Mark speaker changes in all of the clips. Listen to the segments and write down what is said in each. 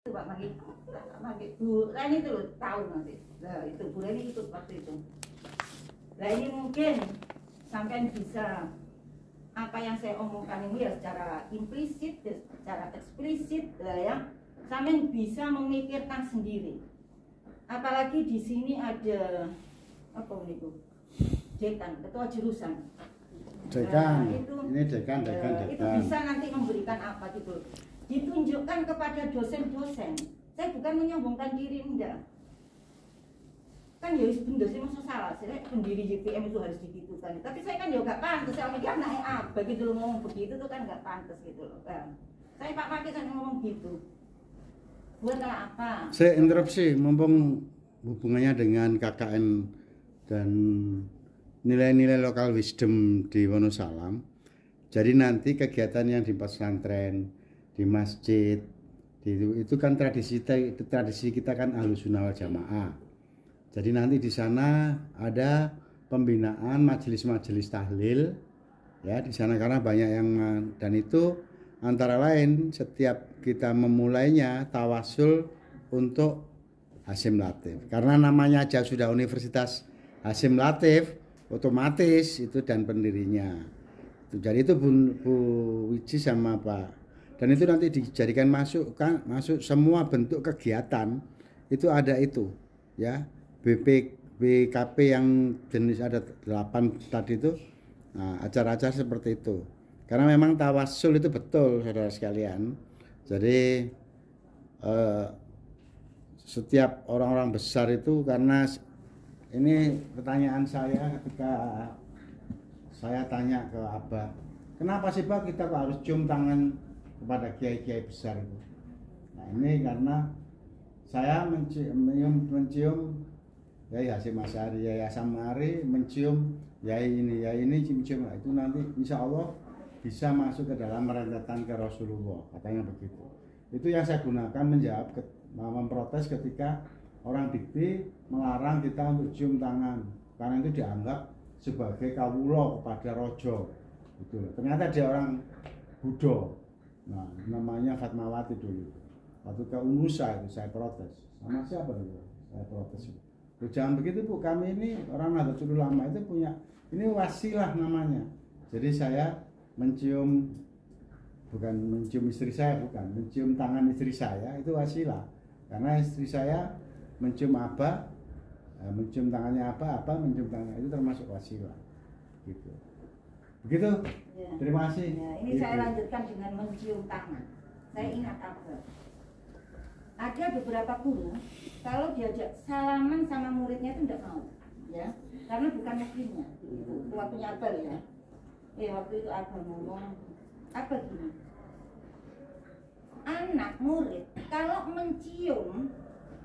Speaker 1: Itu Pak Magi Bu Reni itu loh tahu nanti. Nah itu Bu Reni ikut waktu itu. Nah ini mungkin sampai bisa apa yang saya omongkan ini ya secara implisit, secara eksplisit lah ya, sampai bisa memikirkan sendiri. Apalagi di sini ada apa itu? Dekan, ketua jurusan.
Speaker 2: Dekan,
Speaker 1: itu,
Speaker 2: ini dekan.
Speaker 1: Itu bisa nanti memberikan apa gitu. Ditunjukkan kepada dosen-dosen. Saya bukan menyombongkan diri, enggak. Kan ya dosen masa salah, saya pendiri JPM itu harus digitukan. Tapi saya kan ya gak pantas, saya mikir naik apa gitu loh, ngomong begitu tuh kan gak pantas gitu loh kan. Saya Pak Maki saya ngomong gitu. Buat apa?
Speaker 2: Saya interupsi, mumpung hubungannya dengan KKN dan nilai-nilai lokal wisdom di Wonosalam. Jadi nanti kegiatan yang di pesantren, di masjid, itu kan tradisi kita kan Ahlussunnah wal Jamaah. Jadi nanti di sana ada pembinaan majelis-majelis tahlil ya di sana karena banyak yang dan itu antara lain setiap kita memulainya tawasul untuk Hasyim Latif. Karena namanya aja sudah Universitas Hasyim Latif, otomatis itu dan pendirinya. Jadi itu Bu Wiji sama Pak. Dan itu nanti dijadikan masuk semua bentuk kegiatan itu ada itu ya. BKP yang jenis ada 8 tadi itu, nah, acara-acara seperti itu. Karena memang tawasul itu betul saudara sekalian. Jadi setiap orang-orang besar itu karena ini pertanyaan saya ketika saya tanya ke Abah, kenapa sih Pak kita kok harus cium tangan kepada kiai-kiai besar itu? Nah ini karena saya mencium Yai Hasyim Asy'ari, Yai Asamari mencium Yai ini cium-cium. Nah, itu nanti insya Allah bisa masuk ke dalam rentetan ke Rasulullah, katanya begitu. Itu yang saya gunakan menjawab memprotes ketika orang dikti melarang kita untuk cium tangan karena itu dianggap sebagai kawula kepada rojo. Gitu. Ternyata dia orang Buddha. Nah, namanya Fatmawati dulu. Waktu ke Unusa itu saya protes. Sama siapa dulu? Saya protes. Jangan begitu Bu, kami ini orang Nahdlatul Ulama itu punya ini wasilah namanya. Jadi saya bukan mencium istri saya, bukan mencium tangan istri saya itu wasilah. Karena istri saya mencium Abah, mencium tangannya Abah mencium tangannya itu termasuk wasilah. Gitu. Begitu?
Speaker 1: Ya.
Speaker 2: Terima kasih.
Speaker 1: Ya, ini gitu. Saya lanjutkan dengan mencium tangan. Saya ingat apa? Ada beberapa guru kalau diajak salaman sama muridnya itu tidak mau, ya, karena bukan muslimnya. Waktunya Abah ya. Waktu itu Abah ngomong apa gini? Anak murid kalau mencium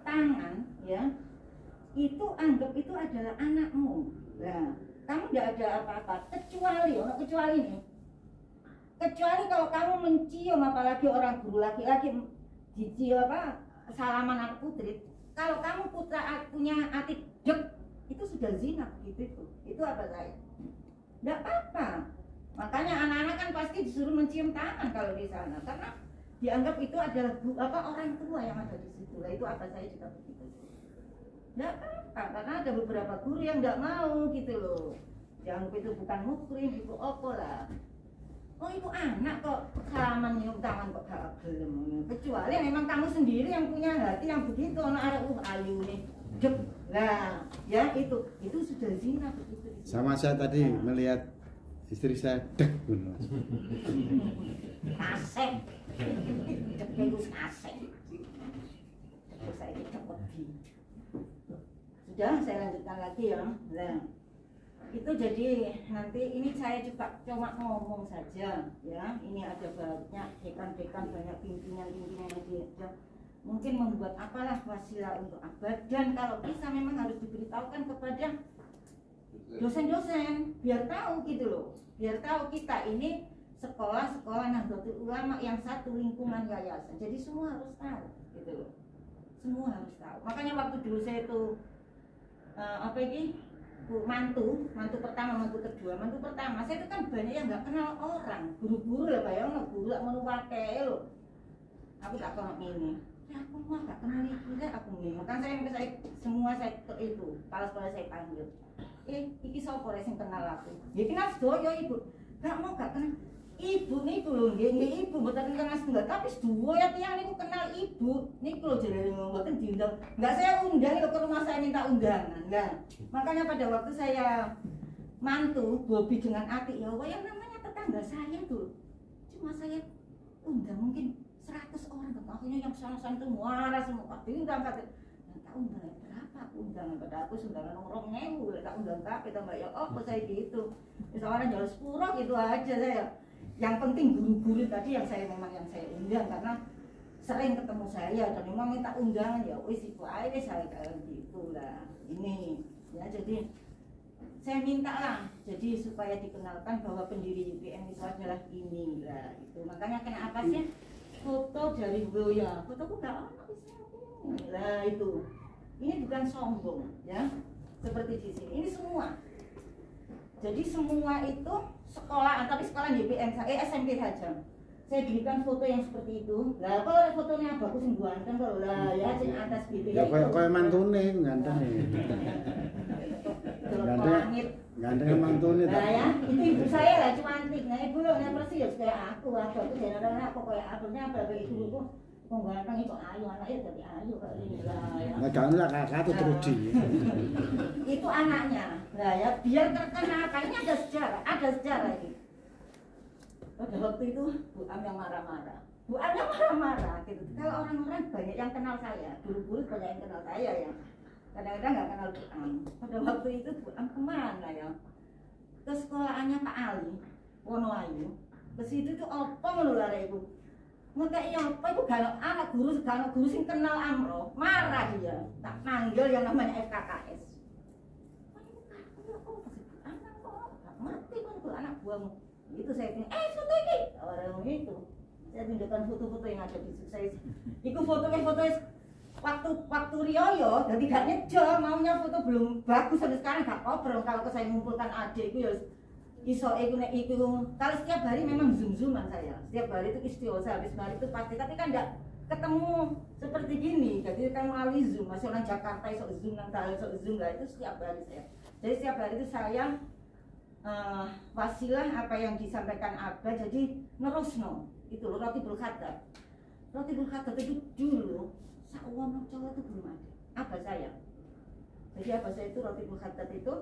Speaker 1: tangan, ya, itu anggap itu adalah anakmu. Nah, kamu tidak ada apa-apa kecuali nih. Kecuali kalau kamu mencium apalagi orang guru laki-laki dicium salaman anak putri, kalau kamu punya hati dek itu sudah zina gitu itu apa saya tidak apa-apa. Makanya anak-anak kan pasti disuruh mencium tangan kalau di sana karena dianggap itu adalah orang tua yang ada di situ. Lah itu apa saya juga begitu tidak apa-apa karena ada beberapa guru yang tidak mau gitu loh, yang itu bukan mukrim itu opo lah. Oh itu anak kok salaman nyium tangan kok gak belum. Kecuali memang kamu sendiri yang punya hati yang begitu anak ayu nih. Dek. Lah, ya itu sudah zina begitu.
Speaker 2: Sama saya tadi melihat istri saya dek pun.
Speaker 1: Asek. Dek itu asek. Saya ini cepet. Sudah saya lanjutkan lagi ya. Nah. Itu jadi nanti ini saya juga cuma ngomong saja ya, ini ada banyak dekan-dekan, banyak pimpinan-pimpinan yang mungkin membuat apalah wasilah untuk Abah, dan kalau bisa memang harus diberitahukan kepada dosen-dosen biar tahu gitu loh, biar tahu kita ini sekolah Nahdlatul Ulama yang satu lingkungan yayasan, jadi semua harus tahu gitu loh, semua harus tahu. Makanya waktu dulu saya itu mantu pertama, mantu kedua, mantu pertama saya itu kan banyak yang nggak kenal orang, guru-guru lah bayang, guru lah menurut lo, aku tak tahu ini ya aku mah gak kenal iki aku bingung kan saya semua saya itu kepala sekolah saya panggil iki sapa rek sing kenal aku ya kenal sedoyo ibu gak mau gak kenal ibu niku lho nggih ibu mboten kenal setunggal tapi sedoyo tiyang niku kenal ibu niku lho jenenge mboten diundang enggak saya undang ke rumah saya minta undangan nah makanya pada waktu saya mantu Bobi dengan Ati ya yang namanya tetangga saya tuh cuma saya undang mungkin 100 orang akhirnya yang sana-sana itu muara semua diundang kata yang tak undang berapa aku undangan pada aku undangan orang ngewu tak undang tapi tambah ya apa saya gitu misalnya jual 10 gitu aja saya yang penting guru-guru tadi yang saya memang yang saya undang karena sering ketemu saya dan memang minta undangan ya wis itu aja saya kayak gitu lah ini ya jadi saya minta lah jadi supaya dikenalkan bahwa pendiri UPN itu adalah ini lah itu makanya kenapa sih foto dari Boya, fotoku gak ada lah itu. Ini bukan sombong ya, seperti di sini. Ini semua. Jadi semua itu sekolah, tapi sekolah YPN SMP saja. Saya berikan foto yang seperti itu. Lah kalau fotonya bagus sing ganteng kalau lah ya sing atas gitu
Speaker 2: ya. Ya koyo mantune ganteng. Ganteng mantune.
Speaker 1: Nah ya, itu ibu saya lah cantik. Nah ibu lo nek persis kayak aku jenengan aku kayak akhirnya apa ibu-ibu kok ganteng itu ayu anaknya jadi ayu kayak ini lah ya.
Speaker 2: Nah jangan lah kakak tuh terudi.
Speaker 1: Itu anaknya. Nah ya biar terkenal ini ada sejarah ini. Pada waktu itu Bu Am yang marah-marah. Bu Am yang marah-marah gitu. Kalau orang-orang banyak yang kenal saya, dulu banyak yang kenal saya ya. Kadang-kadang nggak kenal Bu Am. Pada waktu itu Bu Am kemana ya? Ke sekolahannya Pak Ali, Wonoayu. Ke situ tuh apa ngelular ibu? Nggak apa ibu anak guru sing kenal Amro. Marah dia. Tak panggil yang namanya FKKS. Mati kan tuh anak buahmu. Itu saya bilang, foto ini orang itu saya tunjukkan foto-foto yang ada di saya itu foto waktu Rioyo dan tidak nyejo maunya foto belum bagus sampai sekarang gak koper kalau saya mengumpulkan adikku ya iso iku kalau setiap hari memang zoom-zooman saya setiap hari itu istiosa habis hari itu pasti tapi kan enggak ketemu seperti gini jadi kan melalui zoom masih orang Jakarta iso zoom nang iso zoom lah itu setiap hari saya jadi setiap hari itu saya wasilah apa yang disampaikan Abah jadi nerusno itu loh roti bulkhatar itu dulu sauwono Jawa itu belum ada Abah saya jadi Abah saya itu roti bulkhatar itu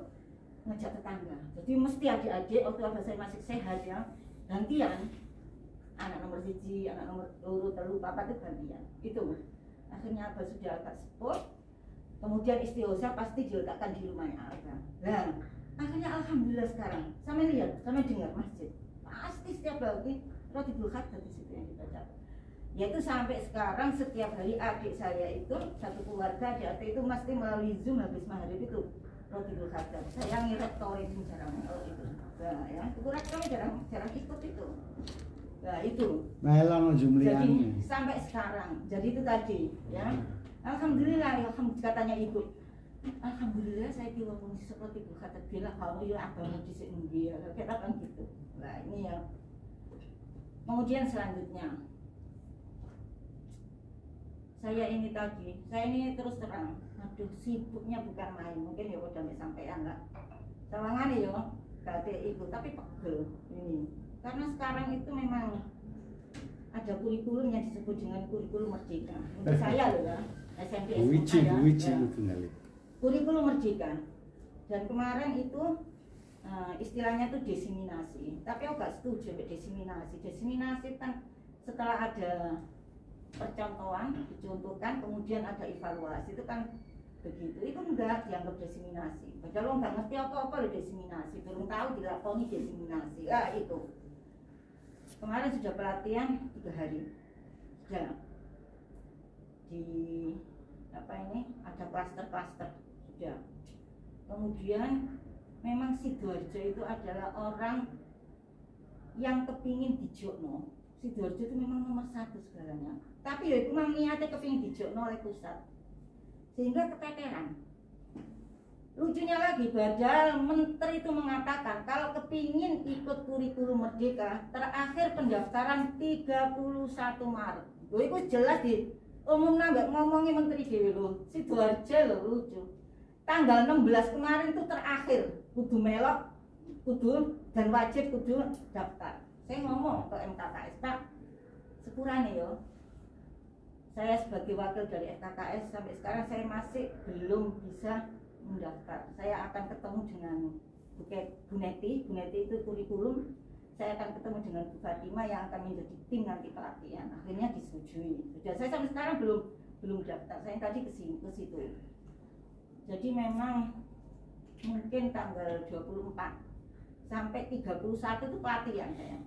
Speaker 1: ngajak tetangga jadi mesti adik-adik waktu Abah saya masih sehat ya gantian anak nomor 1 anak nomor 2 3 4 itu gantian itu akhirnya Abah sudah agak sepuh kemudian istiosa pasti diletakkan di rumahnya Abah nah akhirnya alhamdulillah sekarang sama lihat sama dengar masjid pasti setiap hari roti bulkhatar di situ yang dibaca yaitu sampai sekarang setiap hari adik saya itu satu keluarga adik itu mesti melalui zoom habis maghrib itu roti bulkhatar saya ngirektori itu jarang kalau itu nah ya kurang kami jarang ikut itu nah itu
Speaker 2: melon jumlian
Speaker 1: jadi sampai sekarang jadi itu tadi ya alhamdulillah katanya ibu alhamdulillah saya diwakili seperti bulkhatar bila kalau ya agama di sini dia kita kan gitu nah ini ya kemudian selanjutnya saya ini terus terang aduh sibuknya bukan main mungkin ya udah sampean lah sawangan ya gak ada ibu tapi pegel ini karena sekarang itu memang ada kurikulum yang disebut dengan kurikulum merdeka untuk saya loh ya SMP SMA kurikulum merdeka dan kemarin itu istilahnya itu diseminasi tapi aku gak setuju dengan diseminasi kan setelah ada percontohan dicontohkan kemudian ada evaluasi itu kan begitu itu enggak dianggap diseminasi padahal lo nggak ngerti apa-apa lo diseminasi belum tahu dilakoni diseminasi itu kemarin sudah pelatihan 3 hari sudah di apa ini ada klaster-klaster sudah kemudian memang Sidoarjo itu adalah orang yang kepingin dijokno Sidoarjo itu memang nomor 1 segalanya tapi ya itu memang niatnya kepingin dijokno oleh pusat sehingga keteteran lucunya lagi padahal menteri itu mengatakan kalau kepingin ikut kurikulum merdeka terakhir pendaftaran 31 Maret itu jelas di umumnya mbak ngomongi menteri dewi lho, Sidoarjo lho lucu. Tanggal 16 kemarin itu terakhir kudu melok, kudu dan wajib kudu daftar. Saya ngomong ke MKKS, Pak, sepurane yo. Saya sebagai wakil dari FKKS sampai sekarang saya masih belum bisa mendaftar. Saya akan ketemu dengan Bu Neti itu kurikulum. Saya akan ketemu dengan Bu Fatima yang akan menjadi tim nanti pelatihan. Akhirnya disetujui. Sudah, saya sampai sekarang belum daftar. Saya tadi ke situ. Jadi memang mungkin tanggal 24 sampai 31 itu pelatihan saya.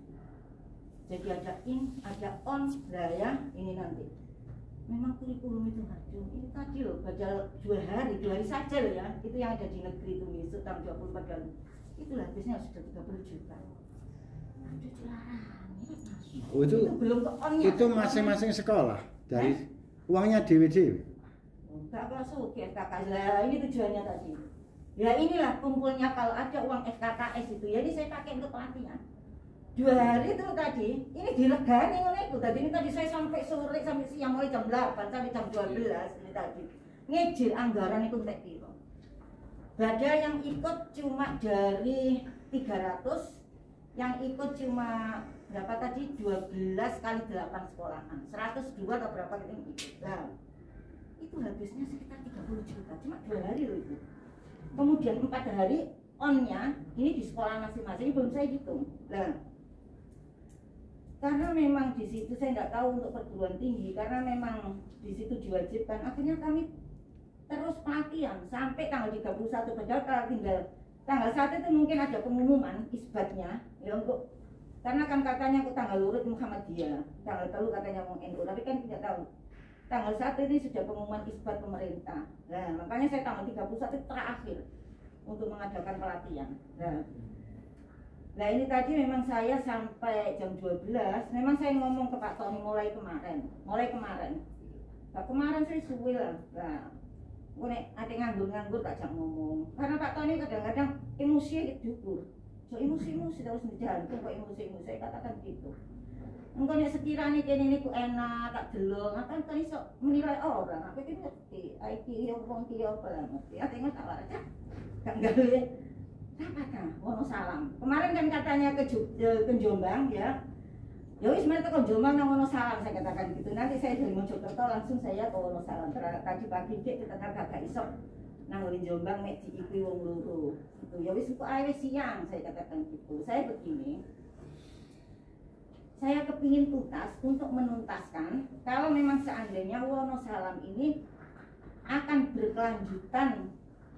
Speaker 1: Jadi ada ada on, lah ya, ini nanti. Memang kurikulum itu aduh, ini tadi loh, baca 2 hari saja loh ya. Itu yang ada di negeri itu besok tanggal 24 dan itulah habisnya sudah 30 juta. Aduh, celarang.
Speaker 2: Oh, itu
Speaker 1: belum ke onnya.
Speaker 2: Itu masing-masing sekolah dari uangnya dewe-dewe.
Speaker 1: Enggak kelas FKKS lah, ini tujuannya tadi. Ya inilah kumpulnya kalau ada uang FKKS itu, jadi saya pakai untuk pelatihan. 2 hari itu tadi, ini diregani oleh itu. Tadi ini tadi saya sampai sore sampai siang mulai jam 8 sampai jam 12 ini tadi. Ngejir anggaran itu entek piro. Ada yang ikut cuma dari 300, yang ikut cuma berapa tadi 12 kali 8 sekolahan, 102 atau berapa gitu ikut. Nah, itu habisnya sekitar 30 juta, cuma 2 hari loh itu. Kemudian 4 hari onnya ini di sekolah masing-masing belum saya hitung. Nah, karena memang di situ saya tidak tahu untuk perguruan tinggi, karena memang di situ diwajibkan. Akhirnya kami terus pelatihan sampai tanggal 31, padahal kalau tinggal tanggal 1 itu mungkin ada pengumuman isbatnya ya untuk, karena kan katanya aku tanggal urut Muhammadiyah, tanggal 3 katanya mau NU, tapi kan tidak tahu. Tanggal 1 ini sudah pengumuman isbat pemerintah. Nah, makanya saya tanggal 31 terakhir untuk mengadakan pelatihan. Nah ini tadi memang saya sampai jam 12, memang saya ngomong ke Pak Tony mulai kemarin. Nah, kemarin saya suwi lah. Nah, ada nganggur tak jam ngomong. Karena Pak Tony kadang-kadang emosi diukur. So emosi terus jantung kok emosi saya katakan gitu. Engko nek sekiranya kene niku enak tak delok, kan iso menilai orang. Aku iki ngerti, iki wong iki apa lah ngerti. Atene tak waras. Gak gawe apa kan Wonosalam. Kemarin kan katanya ke Jombang ya. Ya wis mereka ke Jombang nang Wonosalam saya katakan gitu. Nanti saya dari Mojokerto langsung saya ke Wonosalam. Tadi pagi kita kagak iso nang Jombang mek diipi wong loro. Gitu. Ya wis kok ae siang saya katakan gitu. Saya begini. Saya kepingin tuntas untuk menuntaskan kalau memang seandainya Wonosalam ini akan berkelanjutan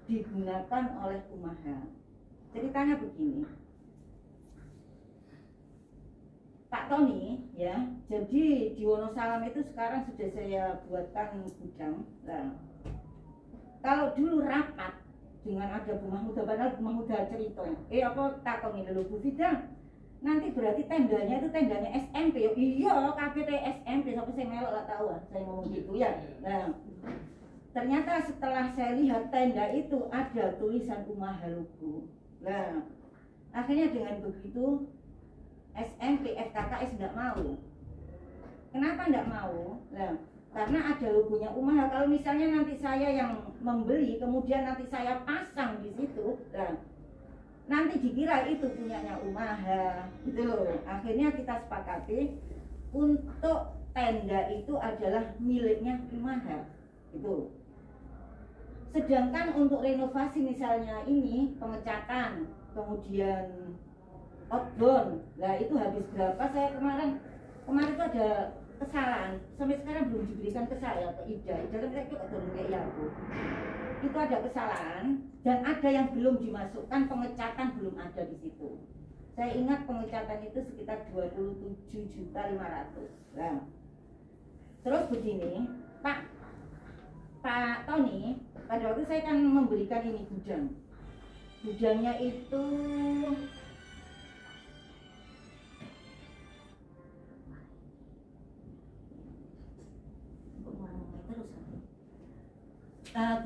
Speaker 1: digunakan oleh Umaha. Ceritanya begini, Pak Tony ya, jadi di Wonosalam itu sekarang sudah saya buatkan gudang. Nah, kalau dulu rapat dengan ada Bu Mahmuda, padahal Bu Mahmuda cerita, apa takon ini Bu Fida, nanti berarti tendanya itu tendanya SMP. Iya, KPT SMP, sampai saya melok lah tahu, saya ngomong gitu ya. Nah, ternyata setelah saya lihat tenda itu ada tulisan Umaha logo. Nah, akhirnya dengan begitu SMP FKKS tidak mau. Kenapa tidak mau? Nah, karena ada logonya Umaha. Kalau misalnya nanti saya yang membeli, kemudian nanti saya pasang di situ, nah, nanti dikira itu punyanya Umaha, gitu loh. Akhirnya kita sepakati untuk tenda itu adalah miliknya Umaha, gitu. Sedangkan untuk renovasi misalnya ini pengecatan, kemudian outbound, lah itu habis berapa? Saya kemarin itu ada kesalahan, sampai sekarang belum diberikan ke saya, ke Ida kan saya juga turun ke aku. Itu ada kesalahan dan ada yang belum dimasukkan, pengecatan belum ada di situ. Saya ingat pengecatan itu sekitar 27.500.000. Nah, terus begini, Pak Tony, pada waktu saya kan memberikan ini gudang. Gudangnya itu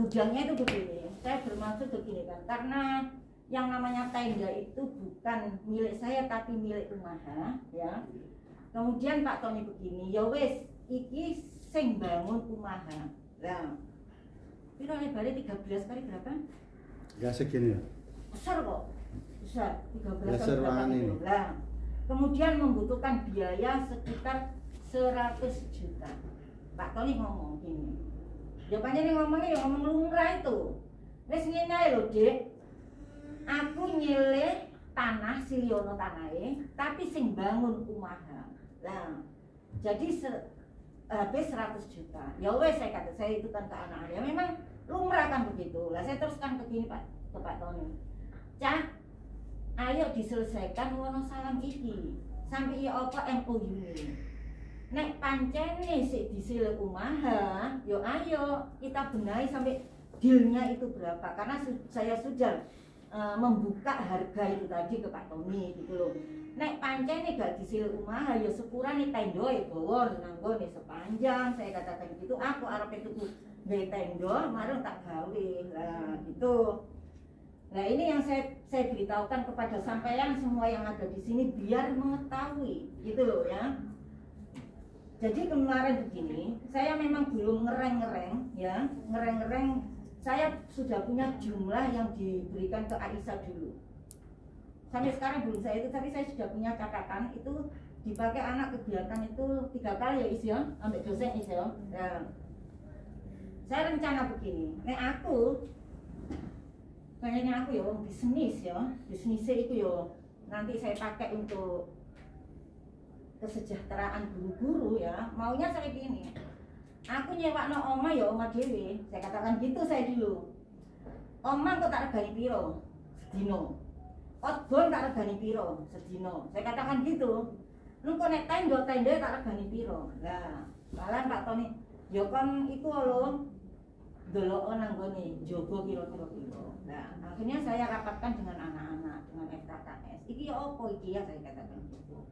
Speaker 1: gudangnya itu begini. Saya bermaksud begini kan, karena yang namanya tenda itu bukan milik saya tapi milik Umaha ya. Kemudian Pak Tony begini, ya wes iki sing bangun kumaha. Lah, piro lebarnya 13 kali berapa?
Speaker 2: Enggak segini ya.
Speaker 1: Besar kok. Besar, 13
Speaker 2: Besar
Speaker 1: kali berapa
Speaker 2: ruangan
Speaker 1: itu.
Speaker 2: ini.
Speaker 1: Lah, kemudian membutuhkan biaya sekitar 100 juta. Pak Tony ngomong gini. Jawabannya nih ngomongnya ya ngomong lumrah itu. Wis ngene ae lho, Dik. Aku nyilih tanah Siliono tanahe, tapi sing bangun kumaha. Lah, jadi habis 100 juta. Ya wes saya itu kan ke anak-anak. Ya memang lumrah kan begitu. Lah saya teruskan ke gini Pak, ke Pak Tony. Cah, ayo diselesaikan Wonosalam iki. Sampai ya apa MOU ini. Nek pancene sik disilih kumaha, yo ayo kita benahi sampai dealnya itu berapa. Karena saya sudah membuka harga itu tadi ke Pak Tony gitu loh. Nek pancene gak disilih kumaha ya sepurane tendoe bawa nanggone sepanjang. Saya katakan gitu, aku arep tuku gawe tendo, marung tak gawe. Lah gitu. Nah ini yang saya beritahukan kepada sampeyan semua yang ada di sini biar mengetahui gitu loh ya. Jadi kemarin begini, saya memang belum ngereng-ngereng ya, ngereng-ngereng. Saya sudah punya jumlah yang diberikan ke Aisyah dulu. Sampai sekarang belum saya itu, tapi saya sudah punya catatan itu dipakai anak kegiatan itu 3 kali ya Is ya, ambil dosen Is ya. Nah, saya rencana begini, nek aku kayaknya aku ya bisnis ya, bisnisnya itu ya nanti saya pakai untuk kesejahteraan guru-guru ya. Maunya saya gini, aku nyewakno oma ya oma dewe. Saya katakan gitu saya dulu. Oma kok tak regani piro sedino, outbound tak regani piro sedino. Saya katakan gitu. Nunggu nek tendo tak regani piro. Nah malah Pak Tony ya kan iku lho delok nang gone jogo kira-kira piro. Nah akhirnya saya rapatkan dengan anak-anak, dengan FKKS. Iki ya opo iki ya saya katakan gitu.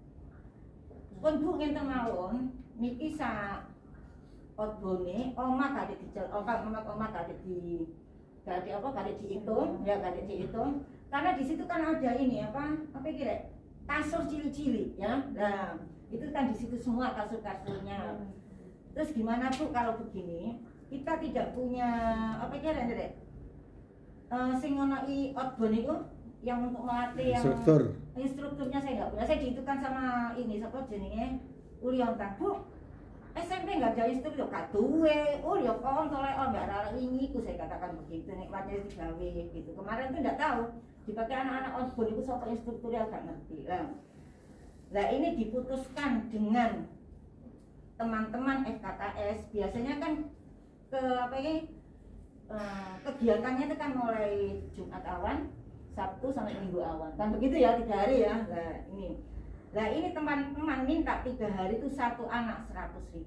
Speaker 1: Pun Bu ngenten mawon niki sak outbound-e oma gak dicel, oma gak di dihitung, ya gak dihitung. Karena di situ kan ada ini apa kira kasur cilik-cilik ya. Nah, itu kan di situ semua kasur-kasurnya. Terus gimana Bu kalau begini? Kita tidak punya apa kira sing ono outbound itu yang untuk melatih yang instrukturnya saya nggak punya. Saya dihitungkan sama ini siapa jenenge Uliontan. Bu, SMP nggak ada instruktur gak duwe. Oh ya kontole nggak ada ini ku saya katakan begitu nek wajah digawe gitu. Kemarin tuh nggak tahu dipakai anak-anak outbound itu siapa instrukturnya agak ngerti lah. Nah ini diputuskan dengan teman-teman FKKS. Biasanya kan ke apa ini kegiatannya itu kan mulai Jumat awan, Sabtu sampai Minggu awan, kan begitu ya 3 hari ya. Nah ini teman-teman minta 3 hari itu 1 anak 100.000.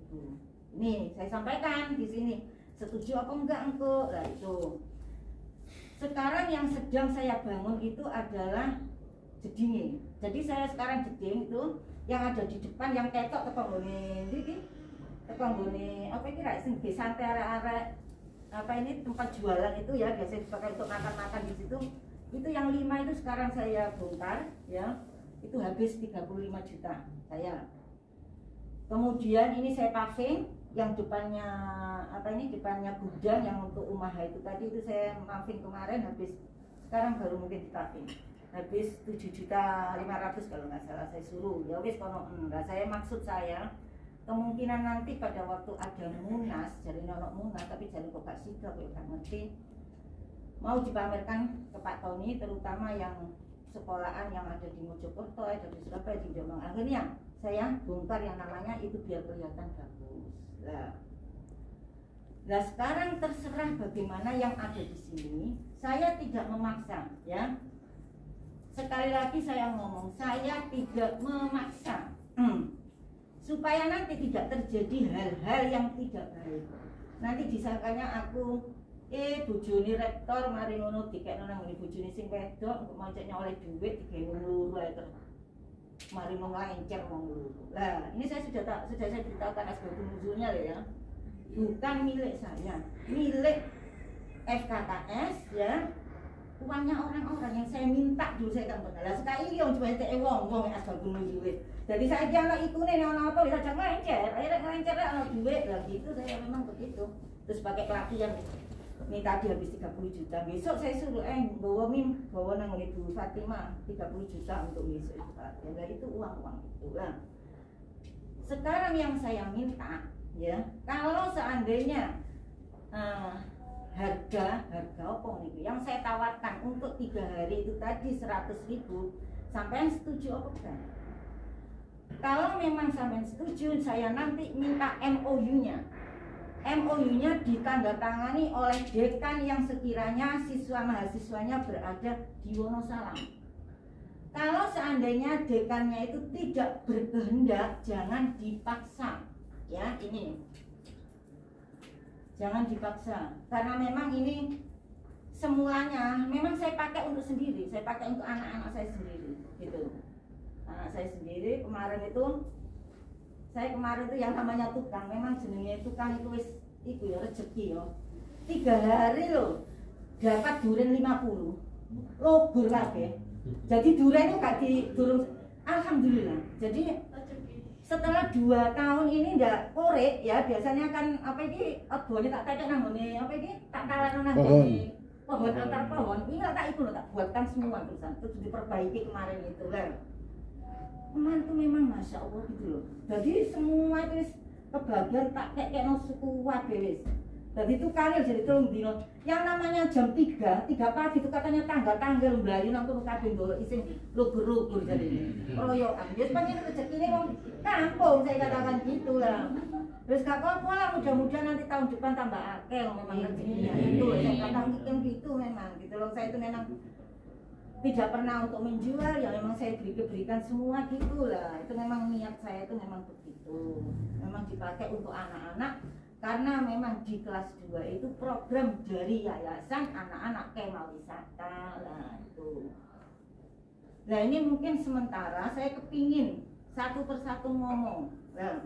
Speaker 1: Ini saya sampaikan di sini, setuju apa enggak engkau? Nah itu. Sekarang yang sedang saya bangun itu adalah jedingnya. Jadi saya sekarang jeding itu yang ada di depan yang ketok tekonggone iki. Tekonggone apa kira sing santai arek-arek apa ini tempat jualan itu ya biasanya dipakai untuk makan-makan di situ. Itu yang 5 itu sekarang saya bongkar ya. Itu habis 35 juta saya. Kemudian ini saya paving yang depannya apa ini depannya gudang yang untuk umaha itu tadi itu saya paving kemarin habis, sekarang baru mungkin dipaving. Habis 7.500.000 kalau nggak salah saya suruh. Ya wis kono enggak, saya maksud saya kemungkinan nanti pada waktu ada munas, jadi nolak munas tapi jadi kok gak sida kok gak ngerti. Mau dipamerkan ke Pak Tony terutama yang sekolahan yang ada di Mojokerto, ada di Surabaya, di Jombang. Akhirnya saya bongkar yang namanya itu biar kelihatan bagus. Nah sekarang terserah bagaimana yang ada di sini. Saya tidak memaksa, ya. Sekali lagi saya ngomong, saya tidak memaksa. Supaya nanti tidak terjadi hal-hal yang tidak baik. Nanti disangkanya aku bojone rektor mari ngono dikekno nang ngene bojone sing wedok kok mancek nyoleh duit digawe wong loro ae terus mari nglencer wong loro. Lah, ini saya sudah saya beritahukan asbabun nuzulnya ya. Bukan milik saya, milik FKKS ya. Uangnya orang-orang yang saya minta dulu saya kan benar. Lah sekali yang coba teke wong asbabun nuzul. Jadi saya anak itu nih orang apa bisa jangan ngelencer anak duit lah gitu, saya memang begitu. Terus pakai pelatihan ini tadi habis 30 juta, besok saya suruh bawa nang Ibu Fatimah 30 juta untuk besok itu pelatihan. Nah, itu uang itu lah. Sekarang yang saya minta ya, kalau seandainya harga apa nih yang saya tawarkan untuk 3 hari itu tadi 100.000, sampean setuju apa enggak? Kalau memang sampean setuju, saya nanti minta MOU-nya. MOU-nya ditandatangani oleh dekan yang sekiranya siswa mahasiswanya berada di Wonosalam. Kalau seandainya dekannya itu tidak berkehendak, jangan dipaksa. Ya, ini jangan dipaksa, karena memang ini semulanya memang saya pakai untuk sendiri, saya pakai untuk anak-anak saya sendiri gitu. Anak saya sendiri kemarin itu yang namanya tukang, memang jenenge tukang itu wis iku ya rezeki yo. 3 hari loh dapat duren 50 lobur kabeh. Jadi duren itu gak durung, alhamdulillah. Jadi setelah 2 tahun ini ndak korek ya, biasanya kan apa iki obone tak tetek nang ngene apa iki tak talan nang ngene pohon antar pohon ini tak itu tak buatkan semua terus diperbaiki kemarin itu kan. Kemarin tuh memang masya Allah gitu loh. Jadi semua itu kebagian tak kayak no suku wis. Jadi itu kali jadi 3 dino. Yang namanya jam 3 pagi itu katanya tanggal melayu nang kono kabeh ndolok isin lugur-lugur jadi royokan. Ya pengen rezekine wong kampung saya katakan gitu lah. Terus gak apa-apa lah, mudah-mudahan nanti tahun depan tambah akeh memang rezekinya. Itu saya katakan gitu memang gitu loh. Saya itu memang tidak pernah untuk menjual, ya memang saya berikan semua gitu lah. Itu memang niat saya itu memang begitu. Memang dipakai untuk anak-anak. Karena memang di kelas 2 itu program dari Yayasan Anak-anak Kemah Wisata lah itu. Nah ini mungkin sementara saya kepingin satu persatu ngomong. Nah,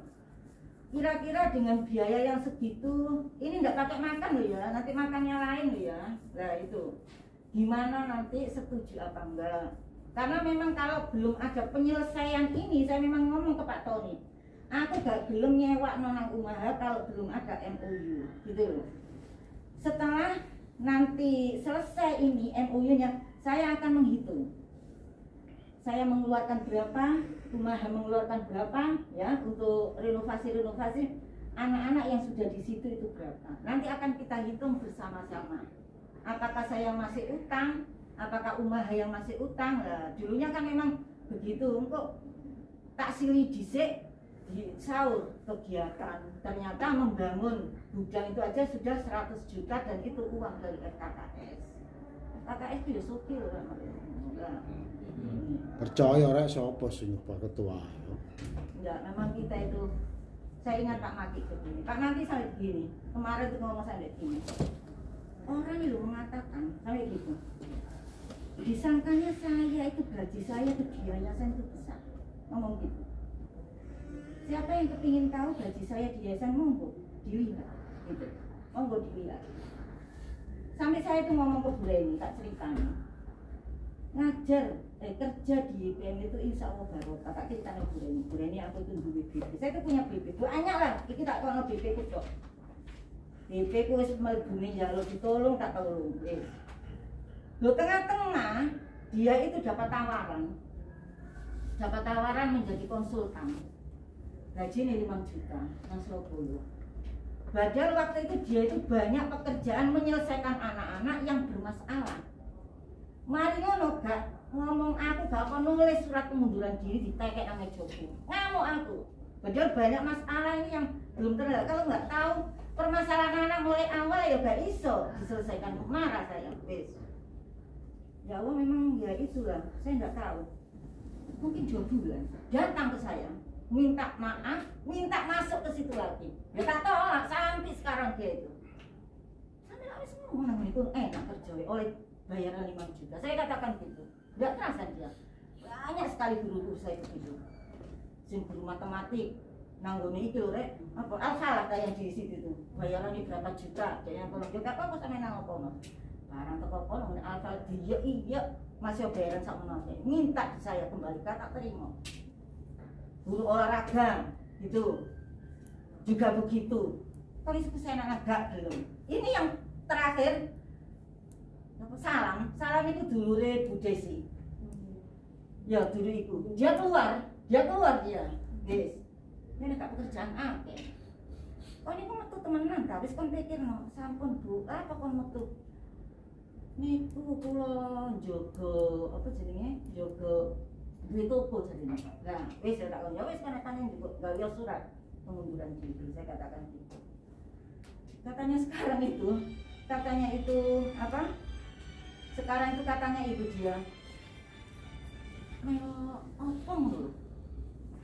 Speaker 1: kira-kira dengan biaya yang segitu, ini enggak pakai makan loh ya, nanti makannya lain loh ya. Nah itu, gimana nanti setuju apa enggak? Karena memang kalau belum ada penyelesaian ini, saya memang ngomong ke Pak Tony. Aku gak belum nyewa nonang umaha kalau belum ada MOU gitu loh. Setelah nanti selesai ini MOU-nya, saya akan menghitung. Saya mengeluarkan berapa, umaha mengeluarkan berapa ya untuk renovasi anak-anak yang sudah di situ itu berapa. Nanti akan kita hitung bersama-sama. Apakah saya masih utang, apakah umaha yang masih utang. Nah, dulunya kan memang begitu, kok tak silih dhisik di sahur kegiatan, ternyata membangun gudang itu aja sudah 100 juta dan itu uang dari RKKS. RKKS itu ya sopir kan.
Speaker 2: Percaya rek sapa sing Pak Ketua?
Speaker 1: Enggak, memang kita itu, saya ingat Pak Maki begini. Pak Maki sampai begini, kemarin tuh ngomong sampai begini. Orang itu mengatakan sampai gitu. Disangkanya saya itu gaji saya itu di yayasan itu besar. Ngomong gitu. Siapa yang kepingin tahu gaji saya di yayasan, monggo dilihat gitu. Monggo dilihat. Sampai saya itu ngomong ke Bu Reni, tak ceritanya. Ngajar, kerja di IPM itu insya Allah barokah. Tak ceritanya Bu Reni. Bu Reni aku itu duwe BP. Saya itu punya BP. Banyak lah, iki tak kono BP ku tok. BP ku wis mlebune ya lo ditolong tak tolong. Lo tengah-tengah dia itu dapat tawaran. Dapat tawaran menjadi konsultan. Gajinya 5 juta, nang Surabaya. Padahal waktu itu dia itu banyak pekerjaan menyelesaikan anak-anak yang bermasalah. Mari ngono gak ngomong aku gak apa nulis surat pengunduran diri ditekek nang mejoku. Ngamuk aku. Padahal banyak masalah ini yang belum terlihat. Kalau nggak tahu permasalahan anak mulai awal ya gak iso diselesaikan. Marah saya. Wes. Ya Allah memang ya itulah. Saya nggak tahu. Mungkin 2 bulan datang ke saya. Minta maaf, minta masuk ke situ lagi. Ya tak tolak sampai sekarang dia itu. Sampai habis semua nang itu enak kerja oleh bayaran 5 juta. Saya katakan gitu. Enggak terasa dia. Banyak sekali guru-guru saya begitu. Sing guru matematik nanggone iki lho rek, apa alfa kayak di situ tuh. Bayaran ini berapa juta? Kayaknya kalau juga apa sampe nang opo. Barang teko kono alfa iya masih bayaran sak menate. Minta saya kembali tak terima. guru olahraga gitu juga begitu. Kalau itu saya agak belum. Ini yang terakhir salam itu dulure Bu Desi. Ya dulu itu dia keluar dia, guys. Ini gak pekerjaan apa? Oh ini kok metu temenan, tapi kon pikir no, sampun Bu, apa kon metu? Niku kula njogo apa jenenge? Njogo duit toko jadinya. Nah, wis ya tak kon ya wis kan juga gawe surat pengunduran diri. Saya katakan gitu. Katanya itu apa? Sekarang itu katanya ibu dia melo opong lho.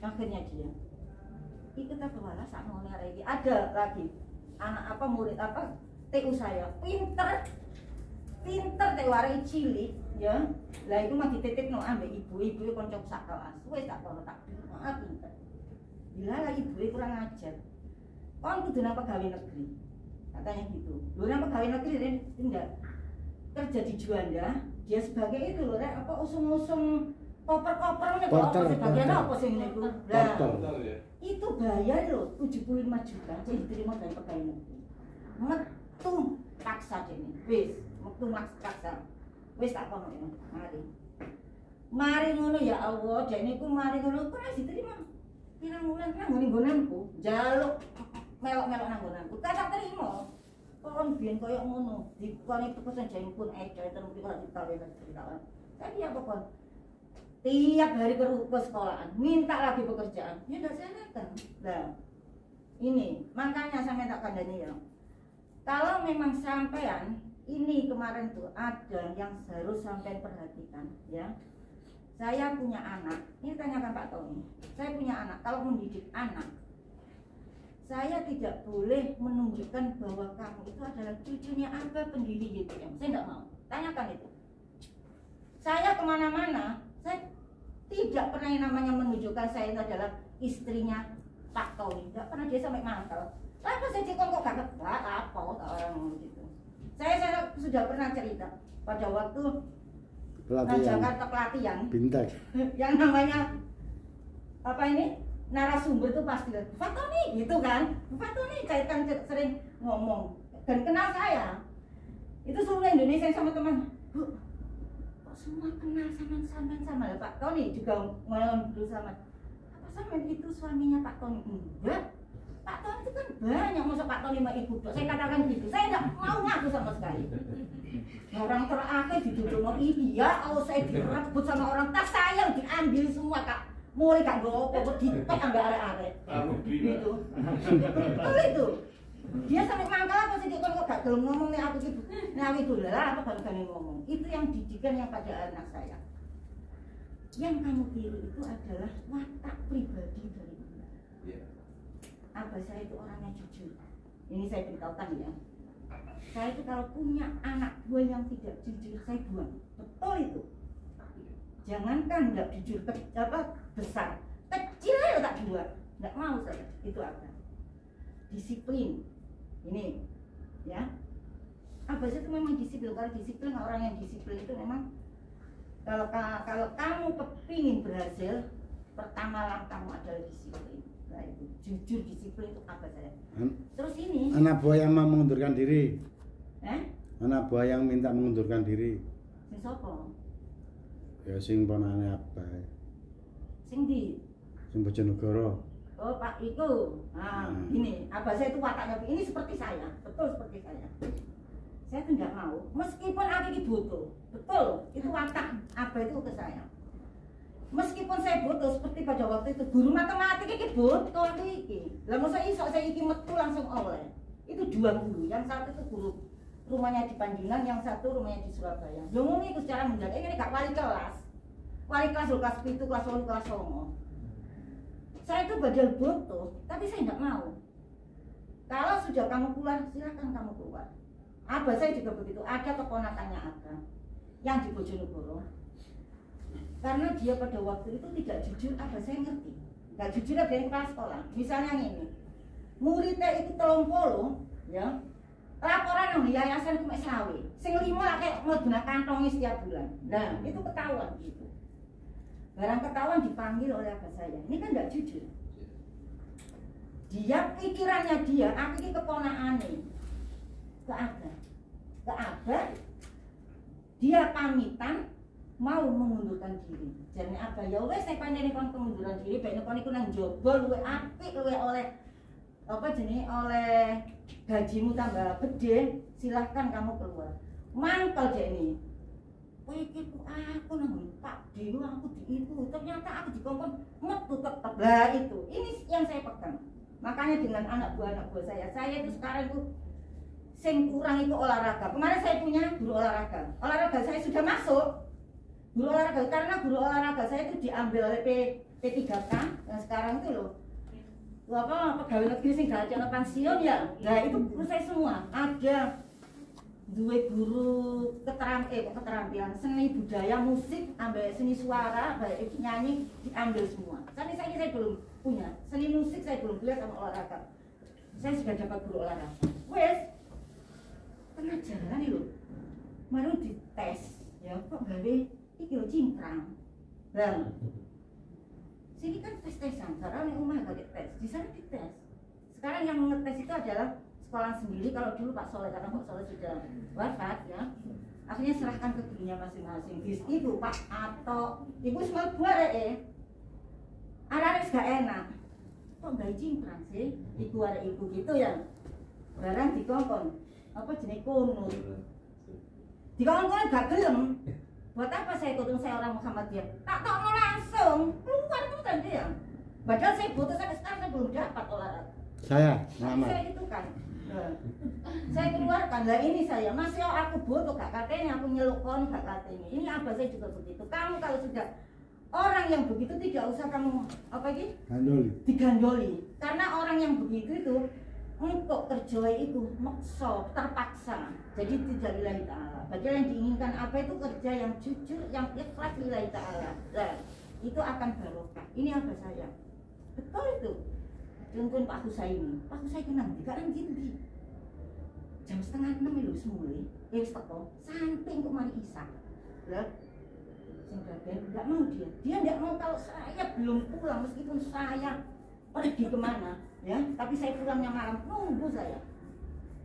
Speaker 1: Akhirnya dia ikut apa wala sakno lagi. Ada lagi anak apa murid apa TU saya pinter teh warai cilik ya. Lah itu mah dititipno ambek ibu kanca sak kelas. Wis tak kono tak pinter. Gila lah ibu kurang ajar. Kon kudu nang pegawai negeri. Katanya gitu. Lho nang pegawai negeri dia tidak kerja di Juanda, dia sebagai itu loh, apa usung-usung koper-koper nih, sebagian apa sih ini tuh? Nah, itu bayar loh 75 juta, jadi diterima dari pegawai negeri. Metu paksa ini, metu paksa, tak kono ya, mari ngono ya Allah, jadi aku mari ngono, aku masih diterima. Pirang bulan kan nggonanku, jaluk melok-melok nang nggonanku, tak terima. Kon biyen koyo ngono, dikone pesan jemput eca terus ora ditawe ceritakan. Tadi apa kon? Tiap hari ke sekolahan, minta lagi pekerjaan. Ya enggak sanakan. Lah. Ini, makanya sampai tak kandani ya. Kalau memang sampean ini kemarin tuh ada yang harus sampai perhatikan ya. Saya punya anak. Ini tanyakan Pak Tony. Saya punya anak. Kalau mendidik anak, saya tidak boleh menunjukkan bahwa kamu itu adalah cucunya Aba pendiri YPM. Saya tidak mau. Tanyakan itu. Saya kemana-mana, saya tidak pernah yang namanya menunjukkan saya itu adalah istrinya Pak Tony. Tidak pernah dia sampai mangkal. Apa saya cikon kok gak kebak apa orang gitu. Saya sudah pernah cerita pada waktu Jakarta pelatihan. Bintang. Yang namanya apa ini? Narasumber itu pasti Pak Tony gitu kan. Pak Tony kan sering ngomong dan kenal saya. Itu seluruh Indonesia sama teman. Bu, kok semua kenal sama lah Pak Tony juga ngomong dulu sama. Apa sama itu suaminya Pak Tony? Enggak. Pak Tony itu kan banyak, masa Pak Tony sama ibu dok. Saya katakan gitu. Saya enggak mau ngaku sama sekali. Orang terakhir dituduh iya, kalau saya direbut sama orang tas saya diambil semua Kak. Mulai gak gopo, dipek ambil arek-arek gitu. Betul itu. Dia sampai mangkal apa sih kalau gak gelem ngomong nih aku gitu. Nah itu lah apa baru ngomong. Itu yang didikan yang pada anak saya. Yang kamu tiru itu adalah watak pribadi dari Anda. Abah saya itu orangnya jujur. Ini saya beritahukan ya. Saya itu kalau punya anak buah yang tidak jujur saya buang. Betul itu. Jangankan nggak jujur besar, kecil aja tak buat, nggak mau saya. Itu apa? Disiplin. Ini, ya. Abah itu memang disiplin. Kalau disiplin orang yang disiplin itu memang kalau kamu kepingin berhasil, pertama langkahmu adalah disiplin. Nah itu jujur disiplin itu apa saya? Terus ini.
Speaker 2: Anak buah yang mau mengundurkan diri. Anak buah yang minta mengundurkan diri.
Speaker 1: Sing sopo?
Speaker 2: Ya sing ponane apa?
Speaker 1: Sing di?
Speaker 2: Sing Bojonegoro.
Speaker 1: Oh Pak Iku. Nah, ini abah saya itu wataknya ini seperti saya, betul seperti saya. Saya tuh nggak mau, meskipun aku ini butuh, betul itu watak abah itu ke saya. Meskipun saya butuh seperti pada waktu itu guru matematika ini butuh aku iki. Lah masa iso saya iki metu langsung oleh. Itu dua guru, yang satu itu guru rumahnya di Panjinan, yang satu rumahnya di Surabaya. Ngomong itu secara menjaga ini gak wali kelas kelas 7, kelas 8, kelas 9. Saya itu badal butuh, tapi saya nggak mau. Kalau sudah kamu keluar, silakan kamu keluar. Abah saya juga begitu. Ada keponakannya Abah yang di Bojonegoro. Karena dia pada waktu itu tidak jujur, Abah saya ngerti. Nggak jujur ada yang kepala sekolah. Misalnya ini, muridnya itu 30, ya. Laporan nang yayasan ku mek sawi. Sing 5 lak mlebu nang kantongi setiap bulan. Nah, itu ketahuan gitu. Barang ketahuan dipanggil oleh abah saya. Ini kan tidak jujur. Dia pikirannya dia, aku ini keponakannya ke abah, dia pamitan mau mengundurkan diri. Jadi abah ya wes saya panjang kon pengunduran diri, baik kon iku nang jebol luwe apik luwe oleh apa jenis oleh gajimu tambah gede, silahkan kamu keluar. Mangkel deh ini. Pikirku aku nang Pak Dewa aku di itu, ternyata aku dikongkon metu tetap. Lah itu, ini yang saya pegang. Makanya dengan anak buah saya itu sekarang itu sing kurang itu olahraga. Kemarin saya punya guru olahraga. Olahraga saya sudah masuk. Guru olahraga karena guru olahraga saya itu diambil oleh P3K yang sekarang itu loh. Apa pegawai negeri sing gak ada pensiun ya. Nah itu guru saya semua. Ada dua guru keterampilan seni budaya musik, ambil seni suara, baik nyanyi diambil semua. Sampai saya belum punya seni musik, saya belum lihat sama olahraga. Saya sudah dapat guru olahraga. Wes tengah jalan nih loh, baru dites ya kok gawe iki lho cingkrang. Lah sini kan tes-tesan, karena yang rumah gak dites, di sana dites. Sekarang yang ngetes itu adalah sekolah sendiri. Kalau dulu Pak Soleh, karena Pak Soleh sudah wafat ya, akhirnya serahkan ke gurunya masing-masing. Di itu Pak atau ibu semua buat arah gak enak. Kok gak cingkrang sih? Iku ada ibu gitu ya. Barang dikongkon apa jenis kunut. Dikongkon gak gelem. Buat apa saya ikut saya orang Muhammadiyah? Tak mau langsung keluar kan dia. Padahal saya butuh sampai sekarang saya belum dapat olahraga.
Speaker 2: Saya
Speaker 1: itu kan. Saya keluarkan lah ini saya masih aku butuh gak katanya aku nyelukon gak katanya. Ini abah saya juga begitu. Kamu kalau sudah orang yang begitu tidak usah kamu apa ini? Digandoli. Karena orang yang begitu itu untuk kerja itu maksa, terpaksa. Jadi tidak lillahi ta'ala. Padahal yang diinginkan apa itu kerja yang jujur, yang ikhlas lillahi ta'ala. Nah, itu akan barokah. Ini abah saya. Betul itu. Contoh Pak Husaini. Pak Husaini nang di karang dindi. Jam 5:30 lho semule. Wis teko. Samping kok mari Isa. Lah sing bagian enggak mau dia. Dia enggak mau kalau saya belum pulang meskipun saya pergi kemana ya, tapi saya pulangnya malam nunggu saya.